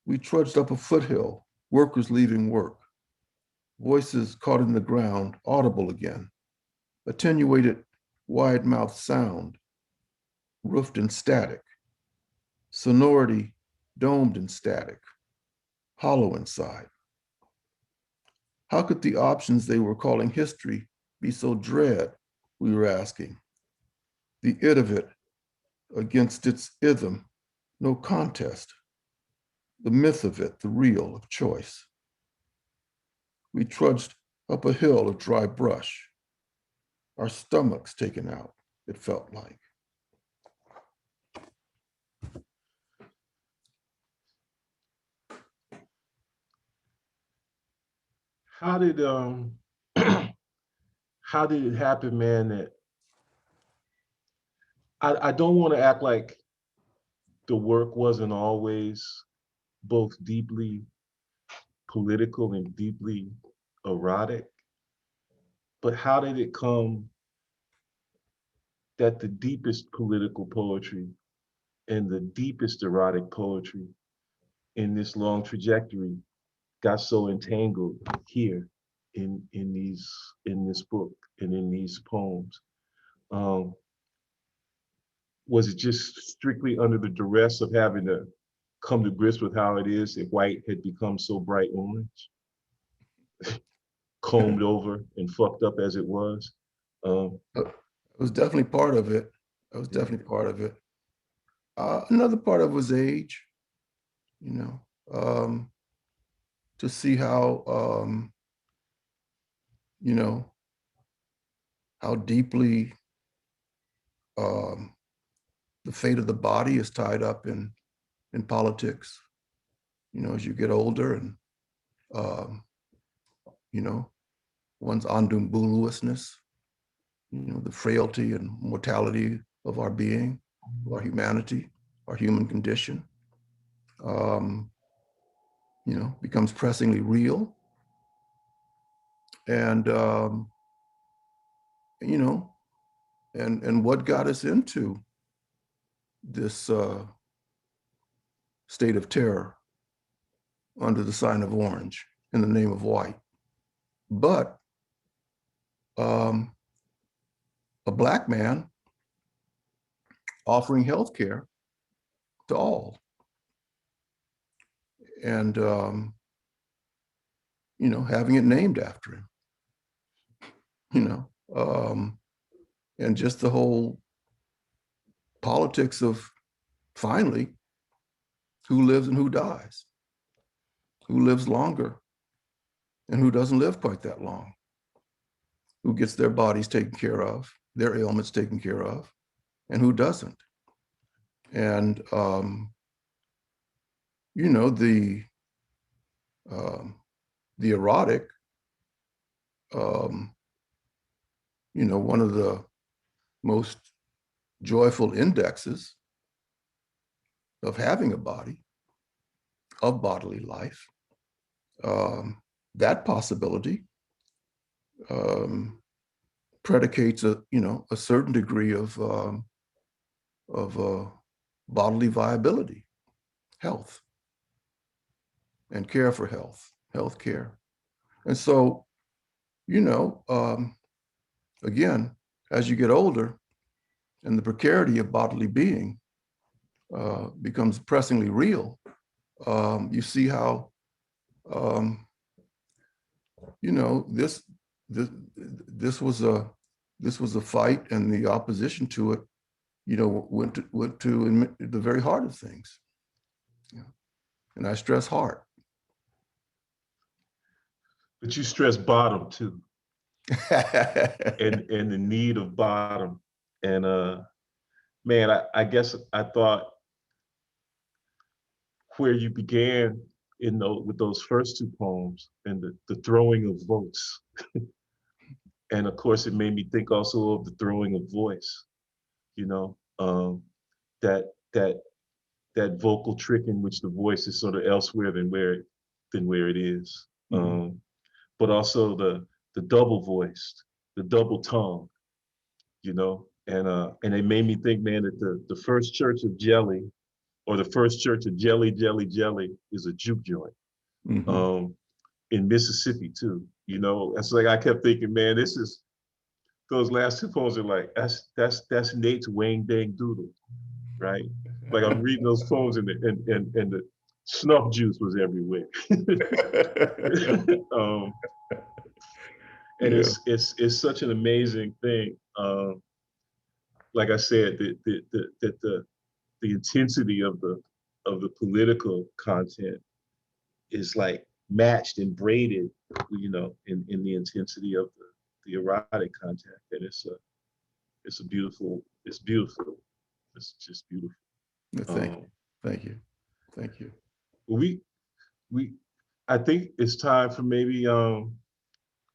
We trudged up a foothill, workers leaving work, voices caught in the ground, audible again, attenuated, wide-mouthed sound, roofed in static, sonority domed in static, hollow inside. How could the options they were calling history be so dread, we were asking? The it of it against its ithm, no contest. The myth of it, the real of choice. We trudged up a hill of dry brush, our stomachs taken out, it felt like. How did how did it happen, man, that I don't want to act like the work wasn't always both deeply political and deeply erotic, but how did it come that the deepest political poetry and the deepest erotic poetry in this long trajectory got so entangled here in this book and in these poems? Um, was it just strictly under the duress of having to come to grips with how it is if white had become so bright orange, combed over and fucked up as it was? It was definitely part of it. It was definitely part of it. Another part of it was age, you know, to see how, you know, how deeply the fate of the body is tied up in politics, you know, as you get older and, you know, one's Andoumboulou-isness, you know, the frailty and mortality of our being, of our humanity, our human condition, you know, becomes pressingly real. And, you know, and what got us into this state of terror under the sign of orange in the name of white. But a Black man offering healthcare to all. And, you know, having it named after him, you know, and just the whole politics of finally who lives and who dies, who lives longer and who doesn't live quite that long, who gets their bodies taken care of, their ailments taken care of, and who doesn't. And, you know, the erotic, you know, one of the most joyful indexes of having a body, of bodily life, that possibility predicates a, you know, a certain degree of bodily viability, health, and care for health care. And so, you know, again, as you get older and the precarity of bodily being becomes pressingly real, you see how, you know, this was a fight, and the opposition to it, you know, went to the very heart of things. Yeah. And I stress heart. But you stress bottom too, and the need of bottom. And man, I guess I thought where you began with those first two poems and the throwing of votes. And of course, it made me think also of the throwing of voice, you know, that vocal trick in which the voice is sort of elsewhere than where it is. Mm-hmm. But also the double voiced, the double tongue, you know, And it made me think, man, that the first church of jelly, or the first church of jelly, jelly, jelly, is a juke joint. Mhm. In Mississippi too. You know, it's like I kept thinking, man, this is those last two poems are like that's Nate's Wang Dang Doodle, right? Like I'm reading those poems and the snuff juice was everywhere. um, and Yeah. it's such an amazing thing. Like I said, the intensity of the political content is like matched and braided, you know, in the intensity of the erotic content. And it's a beautiful, it's beautiful. It's just beautiful. Yeah, thank you. Um, Thank you. Thank you. we we I think it's time for maybe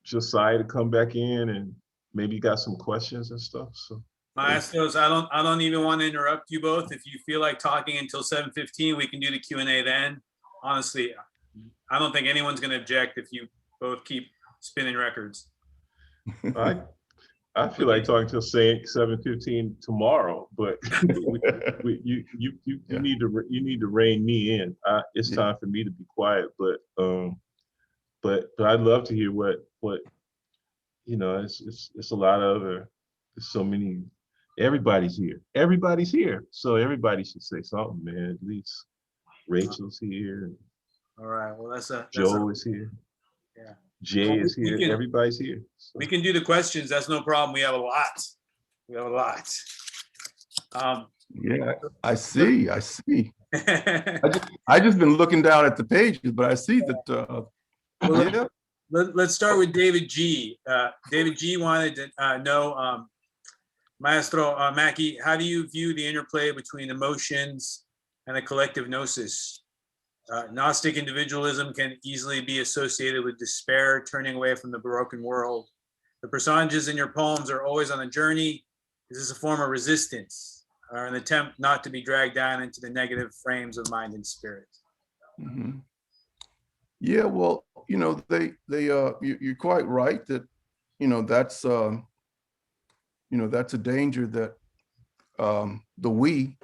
Josiah to come back in and maybe got some questions and stuff. So Maestros, I don't even want to interrupt you both. If you feel like talking until 7:15, we can do the Q&A then. Honestly, I don't think anyone's going to object if you both keep spinning records. I I feel like talking till say 7:15 tomorrow, but you Yeah. you need to rein me in. It's Yeah. time for me to be quiet, but I'd love to hear what you know. It's a lot of there's so many. Everybody's here, so everybody should say something, man. At least Rachel's here, All right. Well, Joe is here, yeah. Jay Well, is here. Everybody's here. So. we can do the questions. That's no problem. We have a lot. We have a lot. Yeah, I see. I see. I just been looking down at the pages, but I see that. Well, Yeah. let's start with David G. David G wanted to know, Maestro Mackey, how do you view the interplay between emotions and a collective gnosis? Gnostic individualism can easily be associated with despair, turning away from the broken world. The personages in your poems are always on a journey. Is this a form of resistance or an attempt not to be dragged down into the negative frames of mind and spirit? Mhm. Yeah, well, you're quite right that, that's that's a danger that the we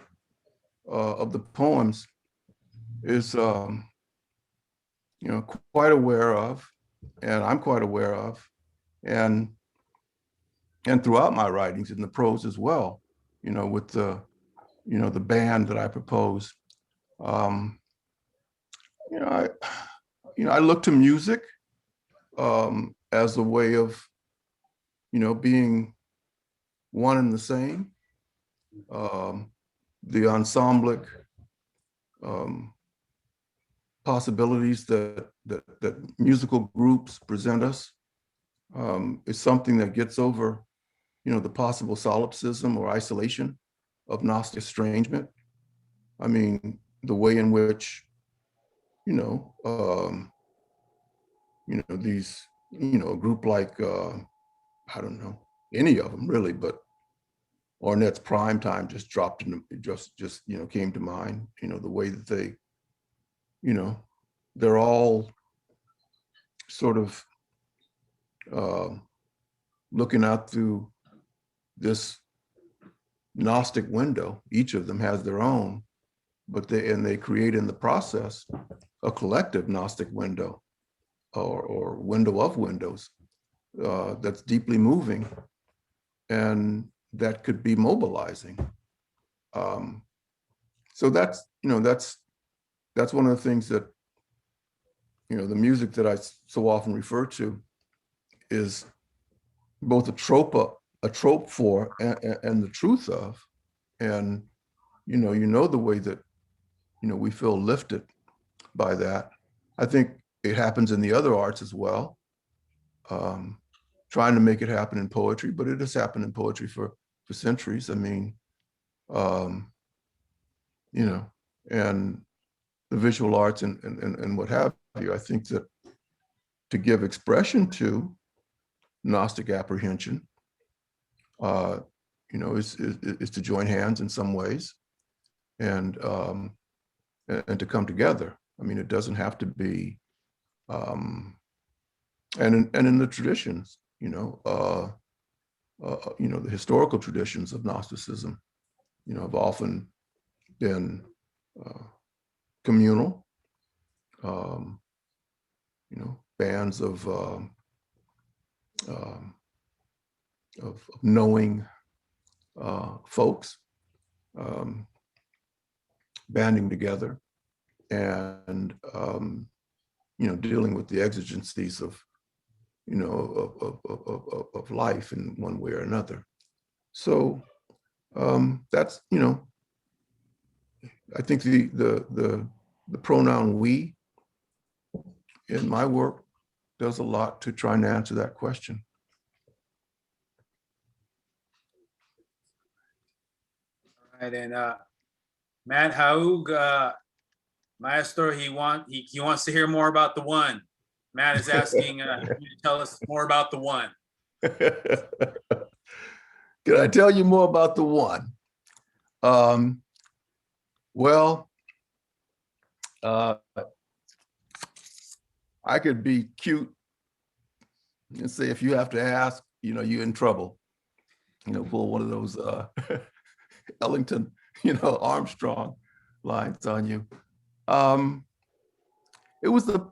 of the poems is, quite aware of, and I'm quite aware of, and throughout my writings in the prose as well, with the band that I propose. Um, you know, I, I look to music as a way of, being one and the same. The ensemblic possibilities that musical groups present us is something that gets over, the possible solipsism or isolation of Gnostic estrangement. I mean, the way in which, these, a group like, I don't know, any of them really, but Ornette's Prime Time just dropped in, just came to mind. The way that they, they're all sort of looking out through this Gnostic window. Each of them has their own, but they create in the process a collective Gnostic window, or window of windows, that's deeply moving and that could be mobilizing. So that's one of the things that, the music that I so often refer to is both a trope for, and the truth of. And the way that we feel lifted by that. I think it happens in the other arts as well. Trying to make it happen in poetry, but it has happened in poetry for centuries. I mean, and the visual arts and what have you. I think that to give expression to Gnostic apprehension, is to join hands in some ways, and to come together. I mean, it doesn't have to be, and in the traditions, the historical traditions of Gnosticism, have often been communal, bands of knowing folks banding together and dealing with the exigencies of of life in one way or another. So that's I think the pronoun we in my work does a lot to try and answer that question. All right, and Matt Haug, Maestro, he wants to hear more about the one. Matt is asking you to tell us more about the one. Can I tell you more about the one? Well, I could be cute and say, if you have to ask, you're in trouble. Pull one of those Ellington, Armstrong lines on you. It was the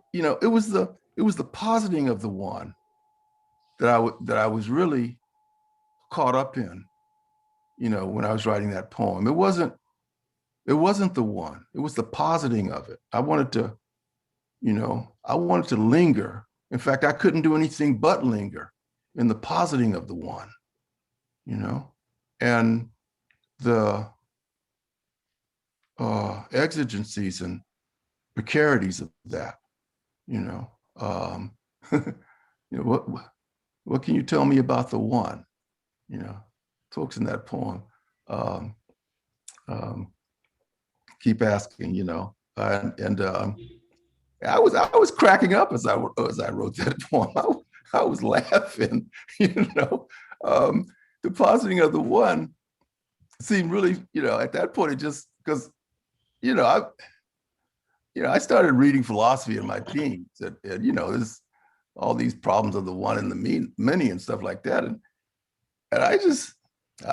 positing of the one that I was really caught up in, when I was writing that poem. It wasn't the one, it was the positing of it. I wanted to linger. In fact, I couldn't do anything but linger in the positing of the one, and the exigencies and precarities of that, what can you tell me about the one? Folks in that poem keep asking, and I was cracking up as I wrote that poem. I was laughing, the positing of the one seemed really, at that point, it just, because, I started reading philosophy in my teens, and there's all these problems of the one and the many and stuff like that. And I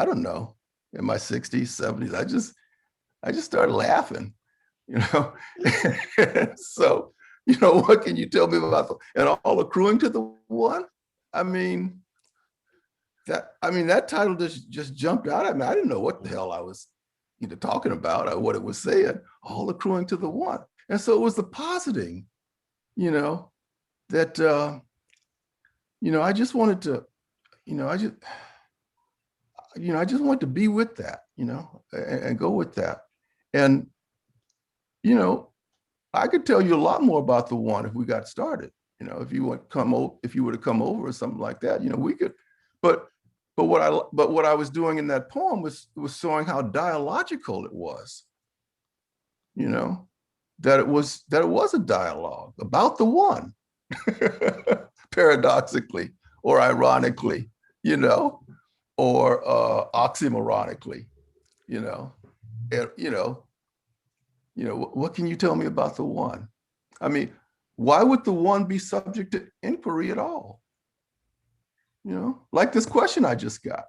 don't know, in my 60s, 70s, I just started laughing, So, what can you tell me about and all accruing to the one? That title just jumped out at me. I didn't know what the hell I was talking about or what it was saying, all accruing to the one. And so it was the positing, that, I just wanted to, I just wanted to be with that, and go with that. And, I could tell you a lot more about the one if we got started, if you were to come over or something like that, we could, but what I was doing in that poem was showing how dialogical it was, that it was a dialogue about the one, paradoxically or ironically, or oxymoronically, what can you tell me about the one? Why would the one be subject to inquiry at all? Like this question I just got.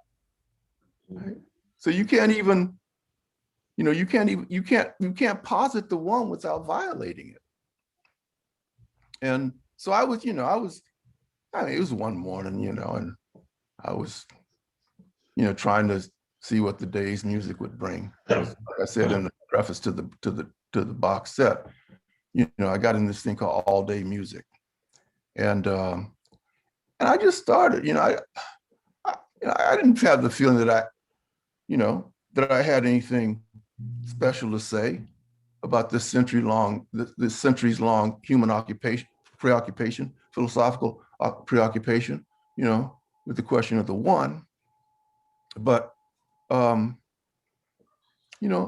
Right? So you can't even, you can't posit the one without violating it. And so I was, it was one morning, and I was, trying to see what the day's music would bring. Like I said in the preface to the box set, I got in this thing called all day music, and I just started. I didn't have the feeling that I had anything special to say about this centuries-long human preoccupation, philosophical preoccupation, with the question of the one. But I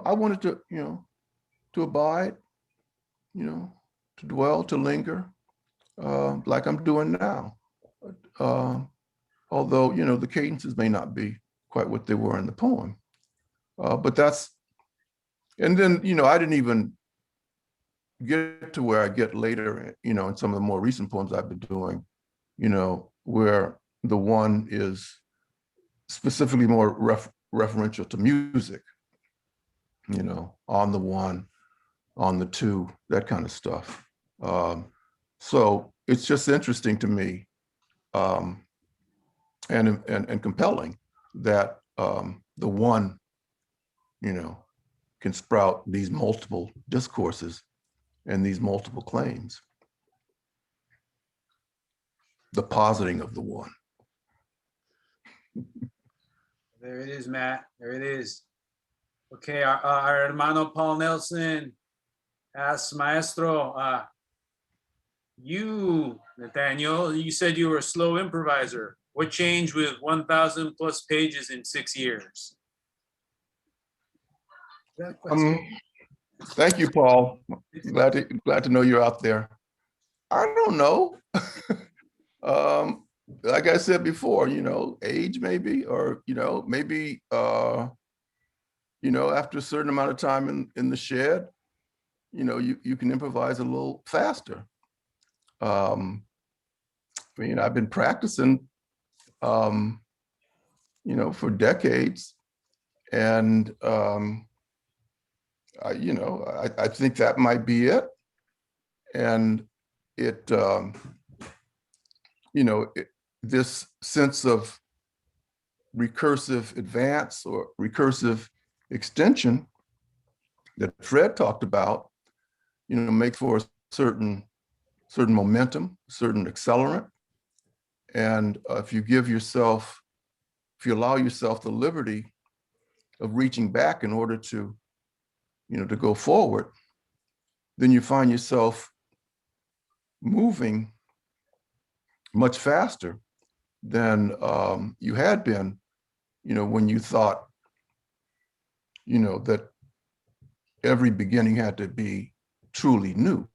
wanted to, to abide, to dwell, to linger, like I'm doing now. Although, the cadences may not be quite what they were in the poem. But and then, I didn't even get to where I get later, in some of the more recent poems I've been doing, where the one is specifically more referential to music, on the one, on the two, that kind of stuff. So it's just interesting to me, and compelling that the one, can sprout these multiple discourses and these multiple claims. The positing of the one. There it is, Matt. There it is. Okay, our hermano Paul Nelson asks, Maestro, you, Nathaniel, you said you were a slow improviser. What changed with 1,000 plus pages in 6 years? Thank you, Paul. Glad to know you're out there. I don't know. Like I said before, age maybe, or maybe after a certain amount of time in the shed, you can improvise a little faster. I've been practicing, for decades, and I think that might be it. And it, this sense of recursive advance or recursive extension that Fred talked about, makes for a certain momentum, certain accelerant. And if you allow yourself the liberty of reaching back in order to, to go forward, then you find yourself moving much faster than you had been, when you thought, that every beginning had to be truly new,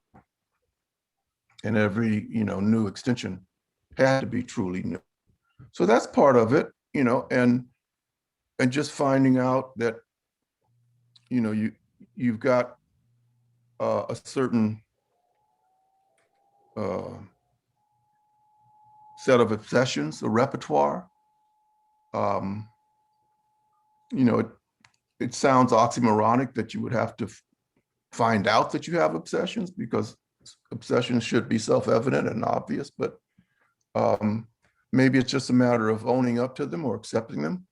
and every, new extension had to be truly new. So that's part of it, and just finding out that, you've got a certain set of obsessions, a repertoire. It sounds oxymoronic that you would have to find out that you have obsessions, because obsessions should be self-evident and obvious, but maybe it's just a matter of owning up to them or accepting them,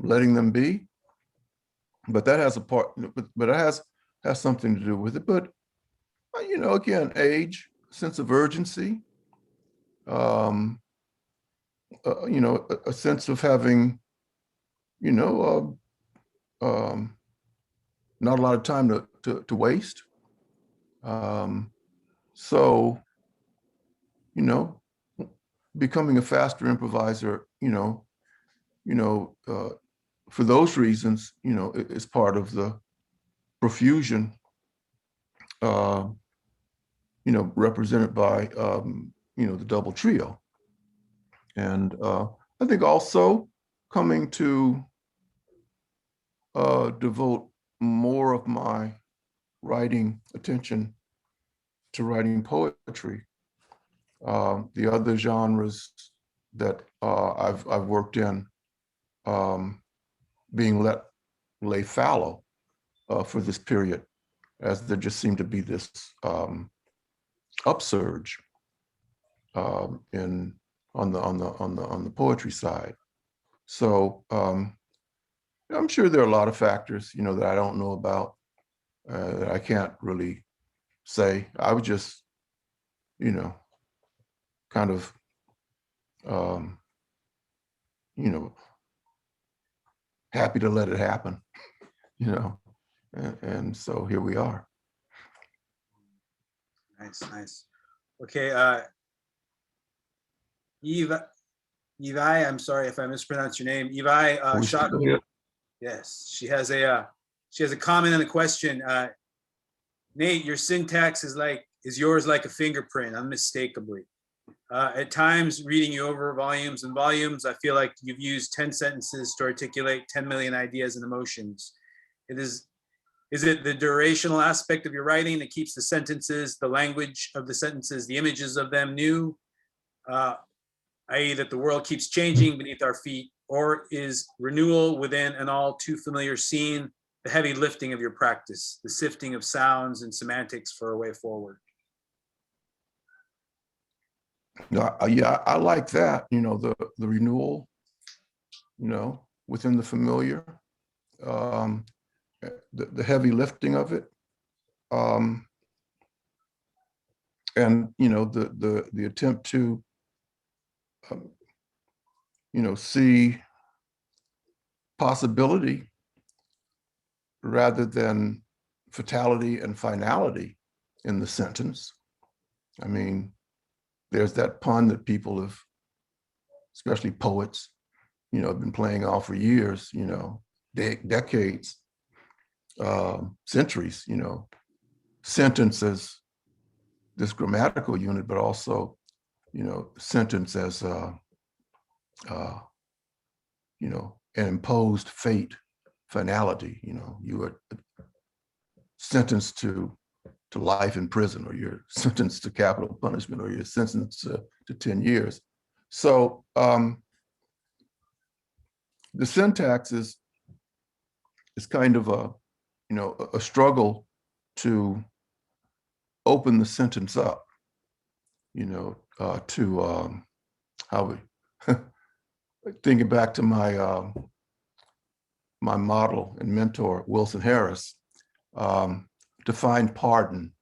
letting them be. But that has but it has something to do with it. But again, age, sense of urgency, a sense of having, not a lot of time to waste. So, becoming a faster improviser, for those reasons, is part of the profusion, represented by, the double trio. And I think also coming to devote more of my writing attention to writing poetry. The other genres that I've worked in, being lay fallow for this period, as there just seemed to be this upsurge on the poetry side. So I'm sure there are a lot of factors, that I don't know about, that I can't really say. I would just, kind of, happy to let it happen, and so here we are. Nice. Okay, Eva, I'm sorry if I mispronounced your name. Eva Shotwell. Yes, she has a comment and a question. Nate, your syntax is yours like a fingerprint, unmistakably. At times, reading you over volumes and volumes, I feel like you've used 10 sentences to articulate 10 million ideas and emotions. Is it the durational aspect of your writing that keeps the sentences, the language of the sentences, the images of them new, i.e. that the world keeps changing beneath our feet, or is renewal within an all too familiar scene the heavy lifting of your practice, the sifting of sounds and semantics for a way forward? Yeah, I like that, the renewal, within the familiar, um, the heavy lifting of it. And the attempt to see possibility rather than fatality and finality in the sentence. I mean, there's that pun that people have, especially poets, have been playing off for years, decades, centuries, sentence as this grammatical unit, but also, sentence as an imposed fate, finality. You are sentenced to life in prison, or you're sentenced to capital punishment, or you're sentenced to 10 years. So the syntax is kind of a struggle to open the sentence up, to how we thinking back to my my model and mentor, Wilson Harris, to find pardon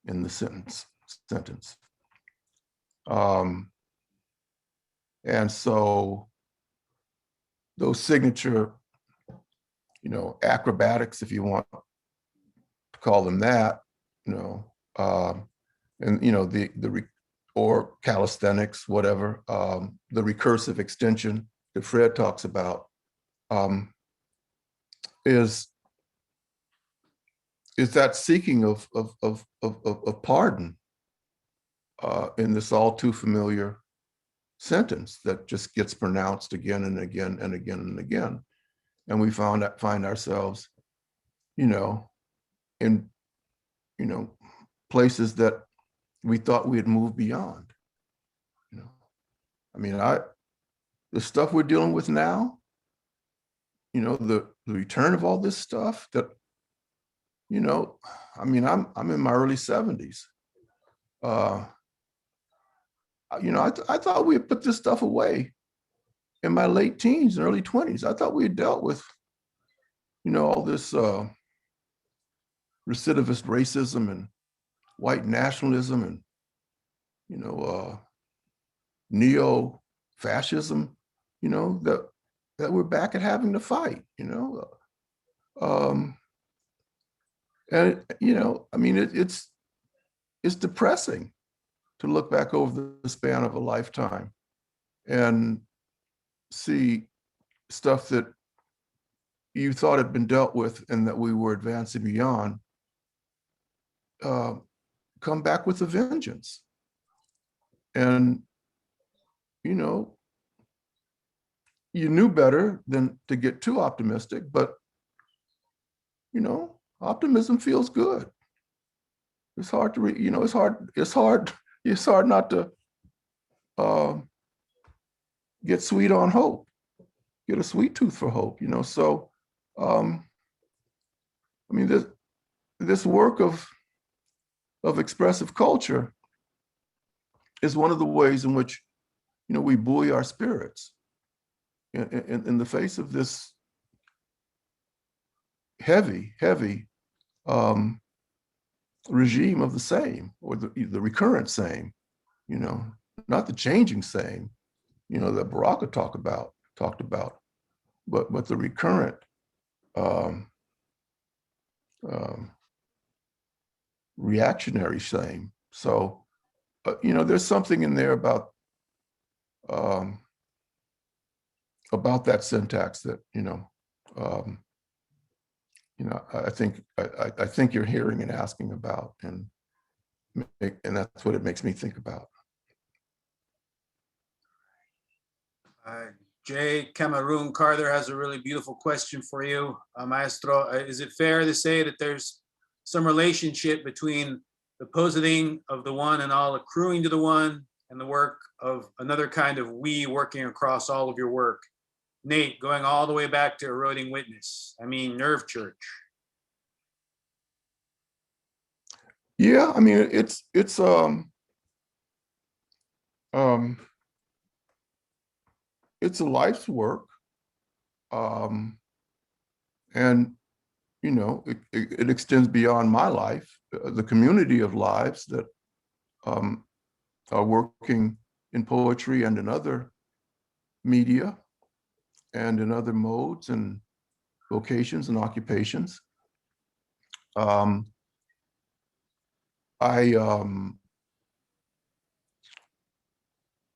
in the sentence. And so those signature, acrobatics, if you want to call them that, and or calisthenics, whatever, the recursive extension that Fred talks about, is that seeking of pardon in this all too familiar sentence that just gets pronounced again and again and again and again, and we find ourselves, in places that we thought we had moved beyond. I mean, the stuff we're dealing with now, the return of all this stuff that, I mean, I'm in my early 70s. I thought we had put this stuff away in my late teens and early 20s. I thought we had dealt with, all this recidivist racism and white nationalism and, neo-fascism, that we're back at having to fight, and, I mean, it's depressing to look back over the span of a lifetime and see stuff that you thought had been dealt with and that we were advancing beyond, come back with a vengeance. And, you knew better than to get too optimistic, but, optimism feels good. It's hard to it's hard not to get sweet on hope, get a sweet tooth for hope, so I mean, this work of expressive culture is one of the ways in which, we buoy our spirits in the face of this heavy regime of the same, or the recurrent same, not the changing same, that Baraka talked about, but the recurrent reactionary same. So, there's something in there about that syntax that, I think you're hearing and asking about, and that's what it makes me think about. Jay Cameroon Carter has a really beautiful question for you, Maestro. Is it fair to say that there's some relationship between the positing of the one and all accruing to the one and the work of another kind of we working across all of your work? Nate, going all the way back to Eroding Witness. I mean, Nerve Church. Yeah, I mean, um, it's a life's work. And, you know, it extends beyond my life, the community of lives that are working in poetry and in other media and in other modes and vocations and occupations. You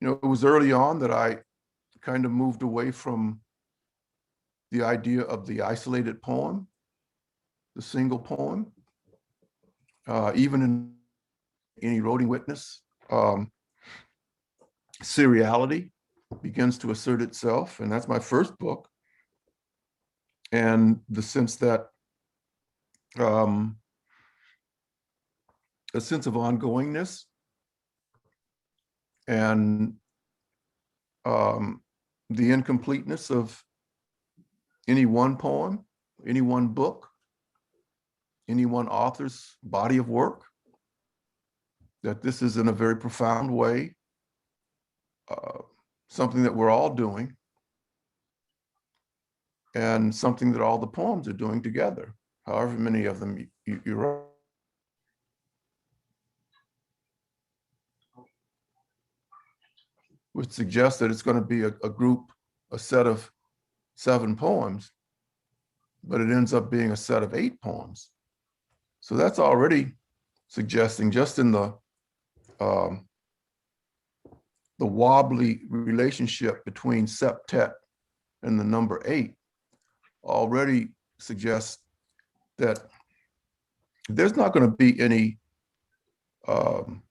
know, it was early on that I kind of moved away from the idea of the isolated poem, the single poem, even in Eroding Witness, seriality begins to assert itself, and that's my first book. And the sense that a sense of ongoingness and the incompleteness of any one poem, any one book, any one author's body of work, that this is in a very profound way something that we're all doing and something that all the poems are doing together, however many of them you write. Which suggests that it's going to be a group, a set of 7 poems, but it ends up being a set of 8 poems. So that's already suggesting, just in the wobbly relationship between septet and the number 8, already suggests that there's not going to be any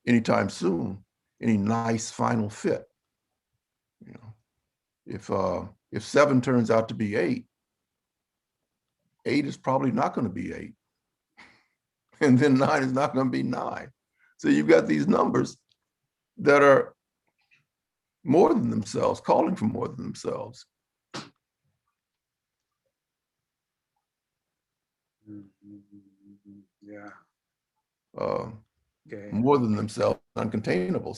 anytime soon any nice final fit. You know, if 7 turns out to be 8, 8 is probably not going to be 8, and then 9 is not going to be 9. So you've got these numbers that are more than themselves, calling for more than themselves. Yeah. Okay. More than themselves, uncontainable.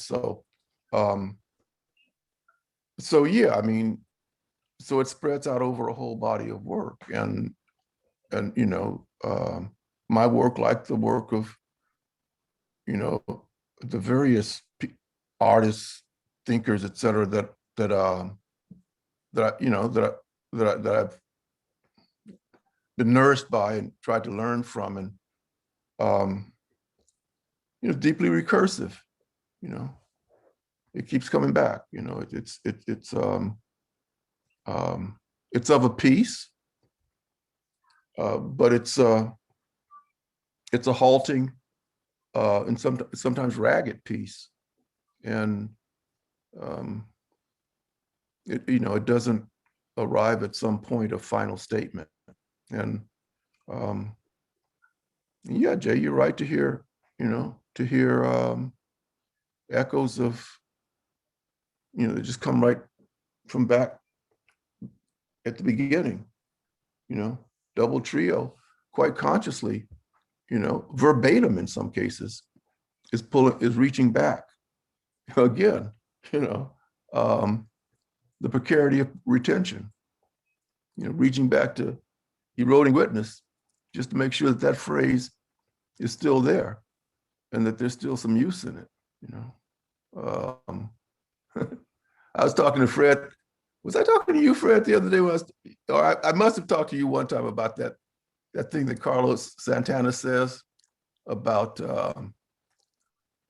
So yeah, I mean, so it spreads out over a whole body of work, and you know, my work, like the work of, you know, the various artists, thinkers, et cetera, that I've been nourished by and tried to learn from, and you know, deeply recursive. You know, it keeps coming back. You know, it's of a piece, but it's a halting and sometimes ragged piece, and you know, it doesn't arrive at some point of final statement. And yeah, Jay, you're right to hear, you know, echoes of, you know, they just come right from back at the beginning, you know, double trio, quite consciously, you know, verbatim in some cases, is reaching back again, you know, the precarity of retention, you know, reaching back to Eroding Witness, just to make sure that that phrase is still there and that there's still some use in it, you know. I was talking to Fred. Was I talking to you, Fred, the other day? I must have talked to you one time about that thing that Carlos Santana says about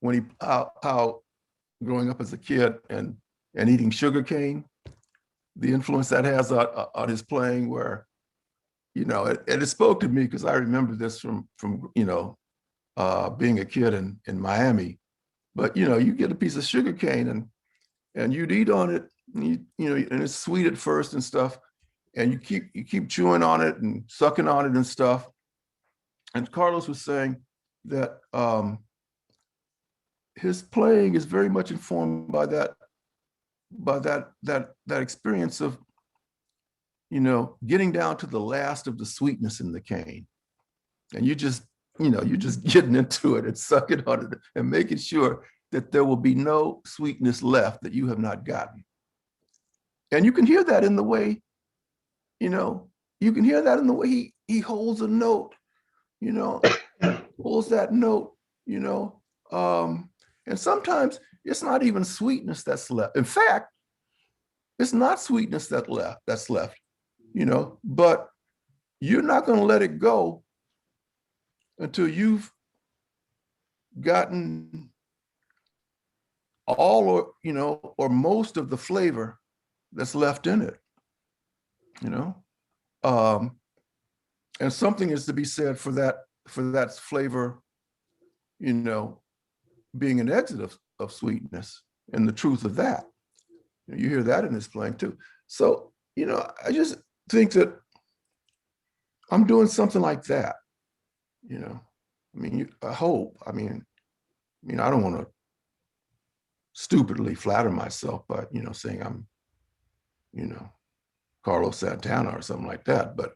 when how growing up as a kid and eating sugar cane, the influence that has on his playing, where, you know, it spoke to me because I remember this from you know, being a kid in Miami. But you know, you get a piece of sugar cane and you'd eat on it, and you know, and it's sweet at first and stuff, and you keep chewing on it and sucking on it and stuff. And Carlos was saying that his playing is very much informed by that experience of you know, getting down to the last of the sweetness in the cane. And you just, you know, you're just getting into it and sucking on it and making sure that there will be no sweetness left that you have not gotten. And you can hear that in the way, you know, you can hear that in the way he holds a note, you know, holds that note, you know. And sometimes it's not even sweetness that's left. In fact, it's not sweetness that's left, you know, but you're not going to let it go until you've gotten all, or, you know, or most of the flavor that's left in it, you know. And something is to be said for that flavor, you know, being an exit of sweetness and the truth of that. You hear that in his playing too. So, you know, I just think that I'm doing something like that, you know. I mean, I hope, I mean, I don't want to stupidly flatter myself by, you know, saying I'm, you know, Carlos Santana or something like that. But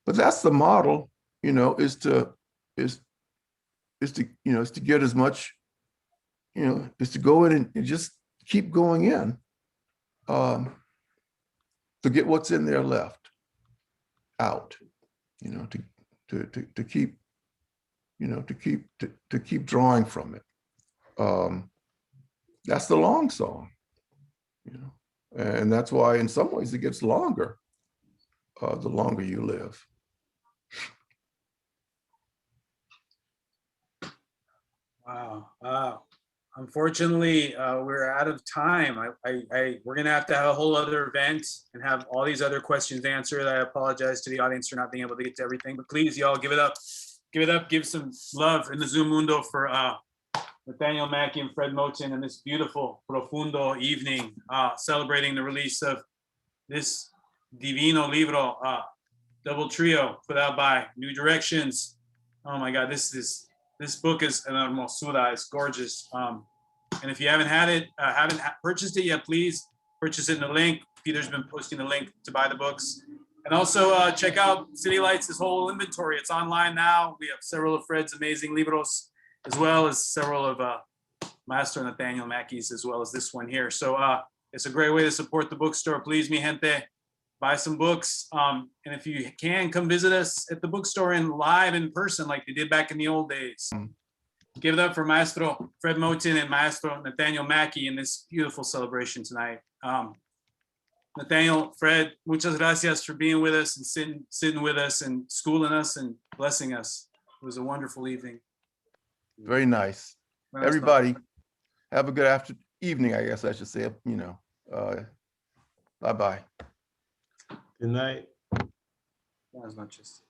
that's the model, you know, is to get as much, you know, is to go in and just keep going in, to get what's in there left out, you know, to keep, you know, to keep drawing from it. That's the long song, you know, and that's why in some ways it gets longer, the longer you live. Wow. Unfortunately, we're out of time. We're gonna have to have a whole other event and have all these other questions answered. I apologize to the audience for not being able to get to everything, but please, y'all, give it up, give some love in the Zoom Mundo for Nathaniel Mackey and Fred Moten and this beautiful Profundo evening, celebrating the release of this Divino Libro, double trio put out by New Directions. Oh my God, this book is an hermosura. It's gorgeous. And if you haven't purchased it yet, please purchase it in the link. Peter's been posting the link to buy the books. And also check out City Lights' whole inventory. It's online now. We have several of Fred's amazing libros, as well as several of Master Nathaniel Mackey's, as well as this one here. So it's a great way to support the bookstore. Please, mi gente, buy some books. And if you can, come visit us at the bookstore live in person like they did back in the old days. Give it up for Maestro Fred Moten and Maestro Nathaniel Mackey in this beautiful celebration tonight. Nathaniel, Fred, muchas gracias for being with us and sitting with us and schooling us and blessing us. It was a wonderful evening. Very nice. Everybody, have a good evening, I guess I should say, you know. Bye-bye. Good night. Buenas noches.